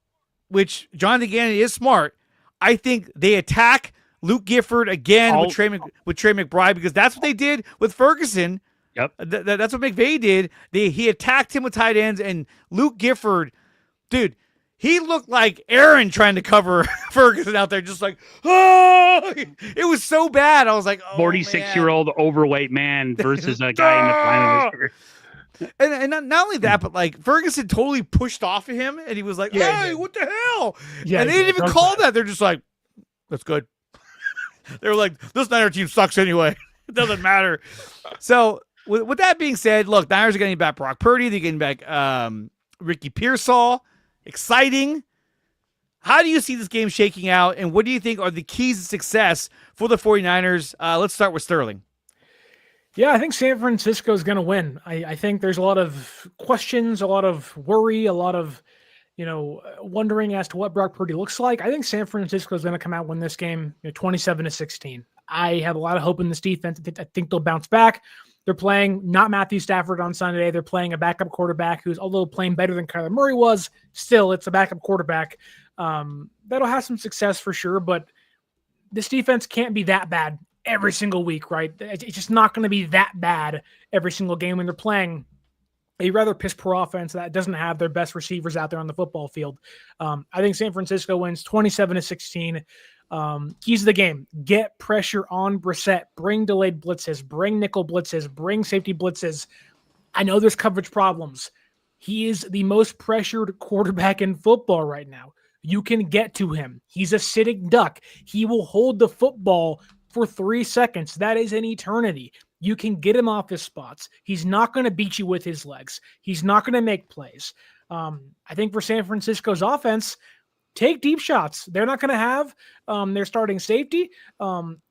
which Jonathan Gannon is smart, I think they attack Luke Gifford again with Trey McBride, because that's what they did with Ferguson. Yep. That's what McVay did. He attacked him with tight ends, and Luke Gifford, dude, he looked like Aaron trying to cover Ferguson out there, just like, oh! It was so bad. I was like, oh, 46-year-old overweight man versus a guy in the prime of his career. And not only that, but like Ferguson totally pushed off of him, and he was like, hey, what the hell? Yeah, and they didn't even call that. They're just like, that's good. They were like, this Niner team sucks anyway. It doesn't matter. So with that being said, look, Niners are getting back Brock Purdy. They're getting back Ricky Pearsall. Exciting. How do you see this game shaking out, and what do you think are the keys to success for the 49ers? Let's start with Sterling. Yeah, I think San Francisco is going to win. I think there's a lot of questions, a lot of worry, a lot of, wondering as to what Brock Purdy looks like. I think San Francisco is going to come out and win this game 27-16. I have a lot of hope in this defense. I think they'll bounce back. They're playing not Matthew Stafford on Sunday. They're playing a backup quarterback who's, although playing better than Kyler Murray was, still it's a backup quarterback. That'll have some success for sure, but this defense can't be that bad every single week, right? It's just not going to be that bad every single game when they're playing a rather piss-poor offense that doesn't have their best receivers out there on the football field. I think San Francisco wins 27-16. Keys of the game: get pressure on Brissett, bring delayed blitzes, bring nickel blitzes, bring safety blitzes. I know there's coverage problems. He is the most pressured quarterback in football right now. You can get to him. He's a sitting duck. He will hold the football for 3 seconds. That is an eternity. You can get him off his spots. He's not going to beat you with his legs. He's not going to make plays. I think for San Francisco's offense, take deep shots. They're not going to have their starting safety.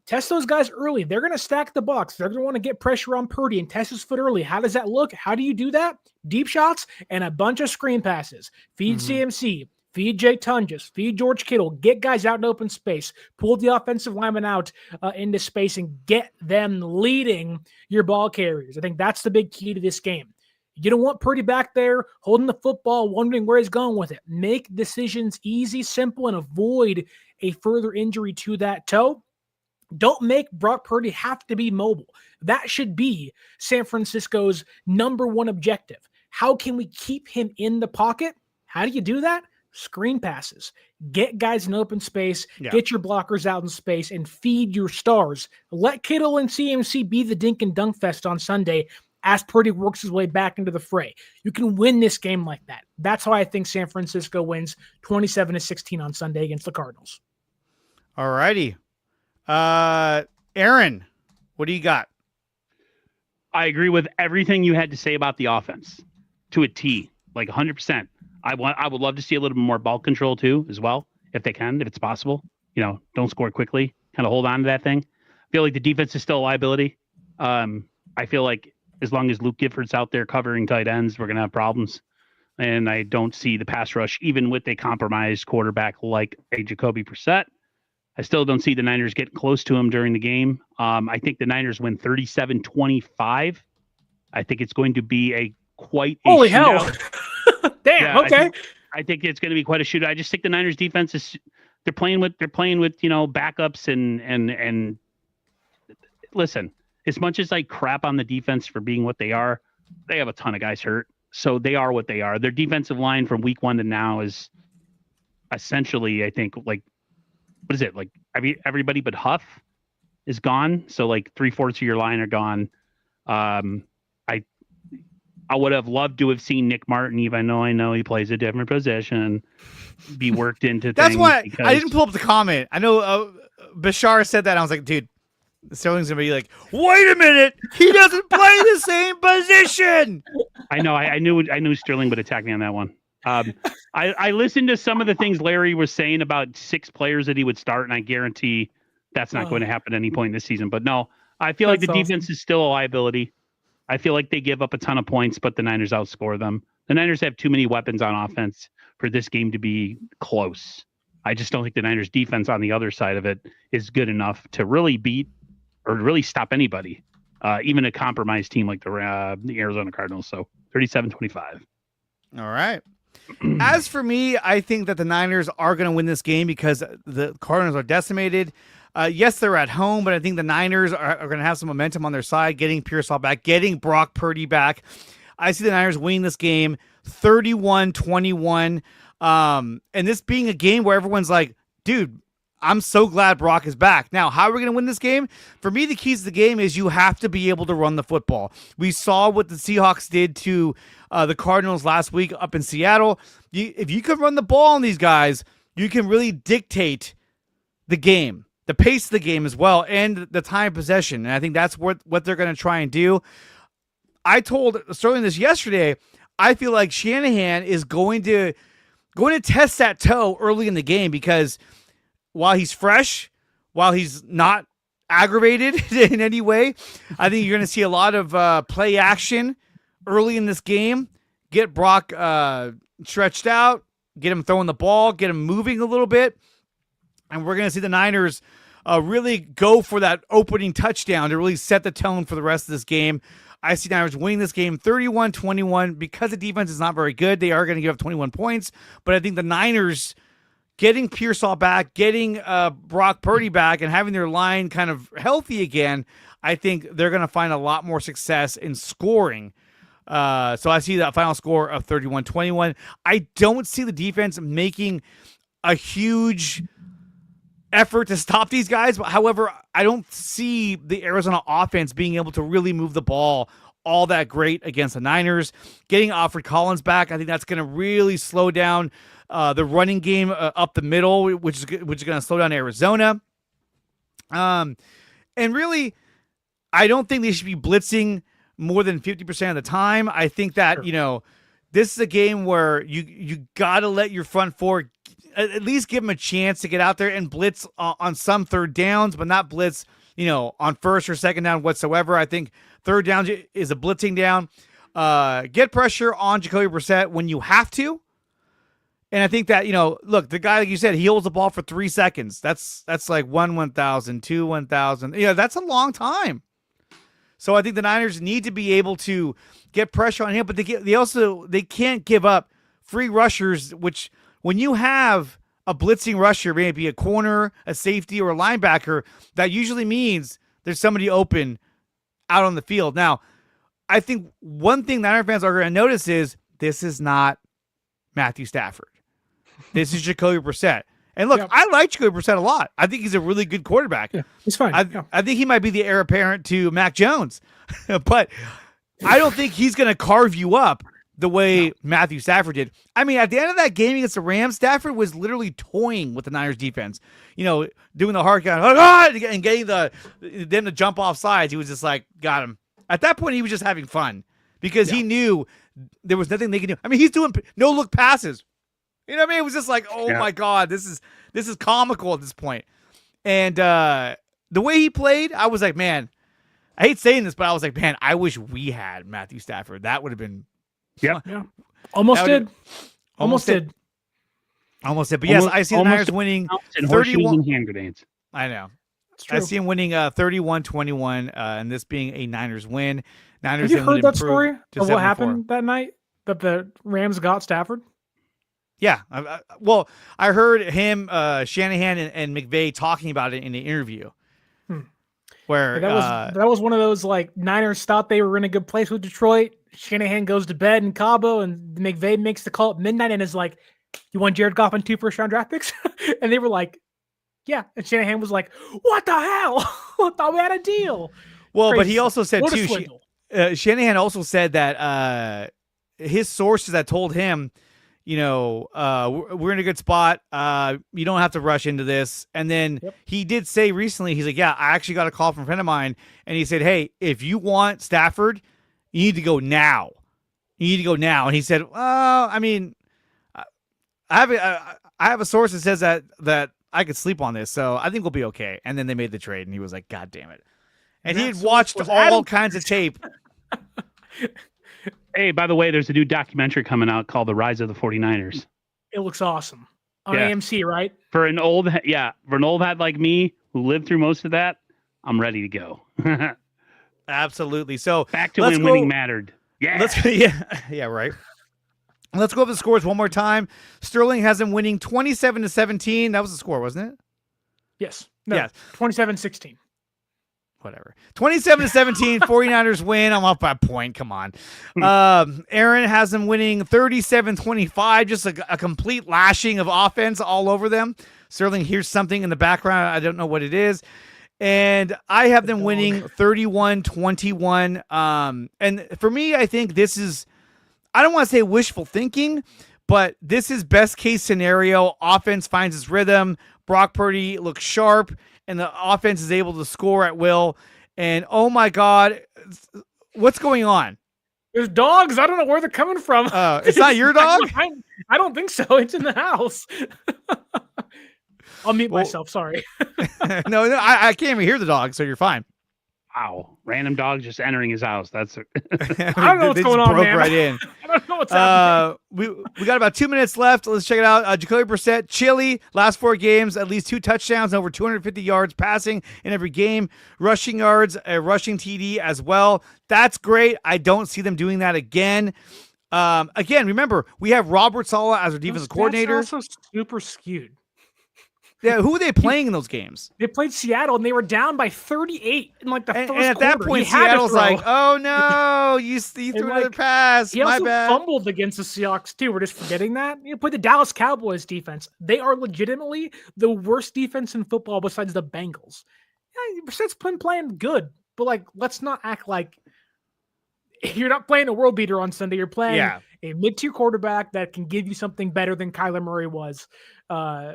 Test those guys early. They're going to stack the box. They're going to want to get pressure on Purdy and test his foot early. How does that look? How do you do that? Deep shots and a bunch of screen passes. Feed CMC. Feed Jake Tunges, feed George Kittle, get guys out in open space, pull the offensive lineman out into space and get them leading your ball carriers. I think that's the big key to this game. You don't want Purdy back there holding the football, wondering where he's going with it. Make decisions easy, simple, and avoid a further injury to that toe. Don't make Brock Purdy have to be mobile. That should be San Francisco's number one objective. How can we keep him in the pocket? How do you do that? Screen passes, get guys in open space, get your blockers out in space, and feed your stars. Let Kittle and CMC be the dink and dunk fest on Sunday as Purdy works his way back into the fray. You can win this game like that. That's how I think San Francisco wins 27-16 on Sunday against the Cardinals. All righty. Aaron, what do you got? I agree with everything you had to say about the offense to a T, like 100%. I would love to see a little bit more ball control too, as well, if they can, if it's possible. Don't score quickly, kind of hold on to that thing. I feel like the defense is still a liability. I feel like as long as Luke Gifford's out there covering tight ends, we're going to have problems. And I don't see the pass rush, even with a compromised quarterback like a Jacoby Brissett. I still don't see the Niners getting close to him during the game. I think the Niners win 37-25. I think it's going to be quite a holy shootout. Hell. Damn. Okay. I think it's going to be quite a shootout. I just think the Niners defense they're playing with backups and listen, as much as I crap on the defense for being what they are, they have a ton of guys hurt. So they are what they are. Their defensive line from week 1 to now is essentially, I think, like, what is it? Like everybody but Huff is gone. So like 3/4 of your line are gone. I would have loved to have seen Nick Martin, even though I know he plays a different position, be worked into things. That's why I didn't pull up the comment. I know Bashar said that. And I was like, dude, Sterling's going to be like, wait a minute. He doesn't play the same position. I know. I knew Sterling would attack me on that one. I listened to some of the things Larry was saying about 6 players that he would start, and I guarantee that's not going to happen at any point this season. But no, I feel like the defense is still a liability. I feel like they give up a ton of points, but the Niners outscore them. The Niners have too many weapons on offense for this game to be close. I just don't think the Niners defense on the other side of it is good enough to really beat or really stop anybody, even a compromised team like the Arizona Cardinals. So 37-25. All right. As for me, I think that the Niners are going to win this game because the Cardinals are decimated. Yes, they're at home, but I think the Niners are going to have some momentum on their side, getting Pearsall back, getting Brock Purdy back. I see the Niners winning this game 31-21. And this being a game where everyone's like, dude, I'm so glad Brock is back. Now, how are we going to win this game? For me, the keys to the game is you have to be able to run the football. We saw what the Seahawks did to the Cardinals last week up in Seattle. If you can run the ball on these guys, you can really dictate the game, the pace of the game as well, and the time of possession. And I think that's what they're going to try and do. I told Sterling this yesterday. I feel like Shanahan is going to test that toe early in the game because while he's fresh, while he's not aggravated in any way, I think you're going to see a lot of play action early in this game. Get Brock stretched out, get him throwing the ball, get him moving a little bit. And we're going to see the Niners really go for that opening touchdown to really set the tone for the rest of this game. I see Niners winning this game 31-21 because the defense is not very good. They are going to give up 21 points, but I think the Niners getting Pearsall back, getting Brock Purdy back, and having their line kind of healthy again, I think they're going to find a lot more success in scoring. So I see that final score of 31-21. I don't see the defense making a huge effort to stop these guys. However, I don't see the Arizona offense being able to really move the ball all that great against the Niners. Getting Alfred Collins back, I think that's going to really slow down the running game up the middle, which is going to slow down Arizona. And really, I don't think they should be blitzing more than 50% of the time. I think that, this is a game where you got to let your front four at least give them a chance to get out there and blitz on some third downs, but not blitz, on first or second down whatsoever. I think third down is a blitzing down. Get pressure on Jacoby Brissett when you have to. And I think that, look, the guy, like you said, he holds the ball for 3 seconds. That's like 1,000, 2 1,000. That's a long time. So I think the Niners need to be able to get pressure on him, but they can't give up free rushers, which when you have a blitzing rusher, maybe a corner, a safety, or a linebacker, that usually means there's somebody open out on the field. Now, I think one thing Niner fans are going to notice is this is not Matthew Stafford. This is Jacoby Brissett. And look, I like Jacoby Brissett a lot. I think he's a really good quarterback. Yeah, he's fine. I think he might be the heir apparent to Mac Jones. But I don't think he's going to carve you up the way Matthew Stafford did. I mean, at the end of that game against the Rams, Stafford was literally toying with the Niners defense. Doing the hard count, and getting them to jump off sides. He was just like, got him. At that point, he was just having fun because he knew there was nothing they could do. I mean, he's doing no-look passes. You know what I mean? It was just like, my God, this is comical at this point. And the way he played, I was like, man, I hate saying this, but I was like, man, I wish we had Matthew Stafford. That would have been Yeah. Almost did. But yes, I see the Niners winning 31 and hand grenades. I know. It's true. I see him winning 31-21, and this being a Niners win. Niners. Have you heard that story of what happened that night? That the Rams got Stafford? Yeah. I heard him, Shanahan, and McVay talking about it in the interview. Where that was one of those like Niners thought they were in a good place with Detroit. Shanahan goes to bed in Cabo, and McVay makes the call at midnight and is like, "You want Jared Goff and 2 first-round draft picks?" And they were like, "Yeah." And Shanahan was like, "What the hell? I thought we had a deal." Well, Crazy but he also said what a too. swindle. Shanahan also said that his sources that told him, we're in a good spot. You don't have to rush into this. And then he did say recently, he's like, yeah, I actually got a call from a friend of mine. And he said, hey, if you want Stafford, you need to go now. And he said, well, I mean, I have a source that says that I could sleep on this. So I think we'll be okay. And then they made the trade and he was like, God damn it. And he had watched all kinds of tape. Hey, by the way, there's a new documentary coming out called The Rise of the 49ers. It looks awesome. On AMC, right? For an old head like me who lived through most of that, I'm ready to go. Absolutely. So back to when winning mattered. Yeah. Right. Let's go over the scores one more time. Sterling has them winning 27-17. That was the score, wasn't it? Yes. No, 27-16. Whatever. 27-17, 49ers win. I'm up by a point. Come on. Aaron has them winning 37-25, just a complete lashing of offense all over them. Sterling hears something in the background. I don't know what it is. And I have them winning 31-21. And for me, I think this is, I don't want to say wishful thinking, but this is best case scenario. Offense finds its rhythm. Brock Purdy looks sharp, and the offense is able to score at will. And oh my God, what's going on? There's dogs. I don't know where they're coming from. It's not your dog? I don't think so. It's in the house. I'll mute myself. Sorry. No, I can't even hear the dog, so you're fine. Wow. Random dog just entering his house. That's I don't know what's going on, man. Right in. I don't know what's happening. We got about 2 minutes left. Let's check it out. Jacoby Brissett, Chile, last 4 games, at least 2 touchdowns, over 250 yards passing in every game, rushing yards, a rushing TD as well. That's great. I don't see them doing that again. Again, remember, we have Robert Saleh as our defensive coordinator. That's also super skewed. Yeah, who were they playing in those games? They played Seattle, and they were down by 38 in like the first quarter. And at that point, Seattle's like, "Oh no, you threw another pass." He My also bad. fumbled against the Seahawks too. We're just forgetting that. You played the Dallas Cowboys defense. They are legitimately the worst defense in football besides the Bengals. Yeah, Brissett's been playing good, but like, let's not act like you're not playing a world beater on Sunday. You're playing a mid-tier quarterback that can give you something better than Kyler Murray was,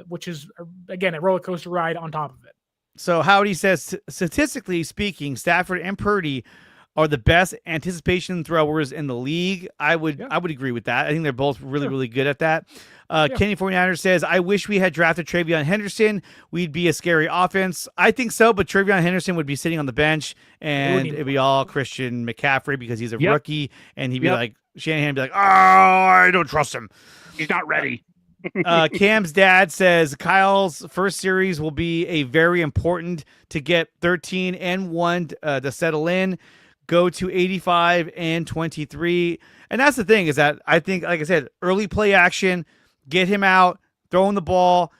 which is, again, a roller coaster ride on top of it. So Howdy says, statistically speaking, Stafford and Purdy are the best anticipation throwers in the league. I would agree with that. I think they're both really good at that. Kenny 49ers says, I wish we had drafted Travion Henderson. We'd be a scary offense. I think so, but Travion Henderson would be sitting on the bench, and it'd be all Christian McCaffrey because he's a rookie, and he'd be like, Shanahan would be like, oh, I don't trust him. He's not ready. Cam's dad says Kyle's first series will be a very important to get 13-1 to settle in. Go to 85-23. And that's the thing, is that I think, like I said, early play action, get him out, throwing the ball,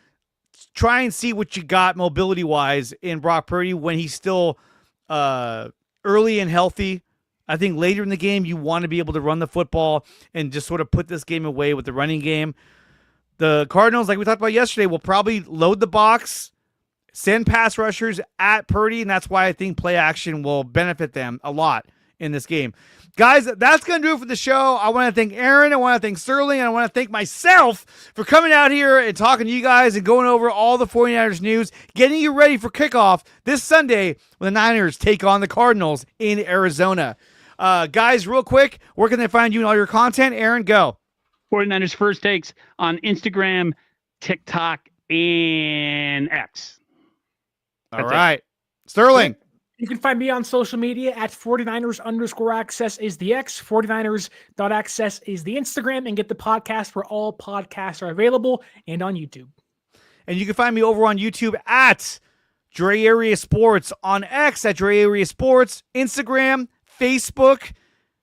try and see what you got mobility-wise in Brock Purdy when he's still early and healthy. I think later in the game, you want to be able to run the football and just sort of put this game away with the running game. The Cardinals, like we talked about yesterday, will probably load the box, send pass rushers at Purdy, and that's why I think play action will benefit them a lot in this game. Guys, that's going to do it for the show. I want to thank Aaron. I want to thank Sterling. And I want to thank myself for coming out here and talking to you guys and going over all the 49ers news, getting you ready for kickoff this Sunday when the Niners take on the Cardinals in Arizona. Guys, real quick, where can they find you and all your content? Aaron, go. 49ers First Takes on Instagram, TikTok, and X. All right. Sterling. You can find me on social media at 49ers_access is the X, 49ers.access is the Instagram, and get the podcast where all podcasts are available and on YouTube. And you can find me over on YouTube at Dre Area Sports, on X at Dre Area Sports, Instagram, Facebook.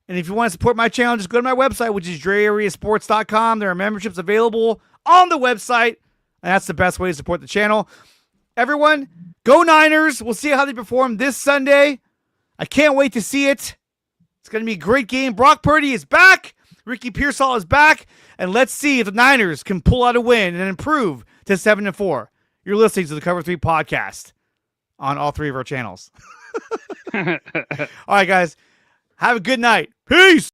And if you want to support my channel, just go to my website, which is dreareasports.com. There are memberships available on the website, and that's the best way to support the channel. Everyone, go Niners. We'll see how they perform this Sunday. I can't wait to see it. It's going to be a great game. Brock Purdy is back. Ricky Pearsall is back. And let's see if the Niners can pull out a win and improve to 7-4. You're listening to the Cover 3 podcast on all 3 of our channels. All right, guys. Have a good night. Peace.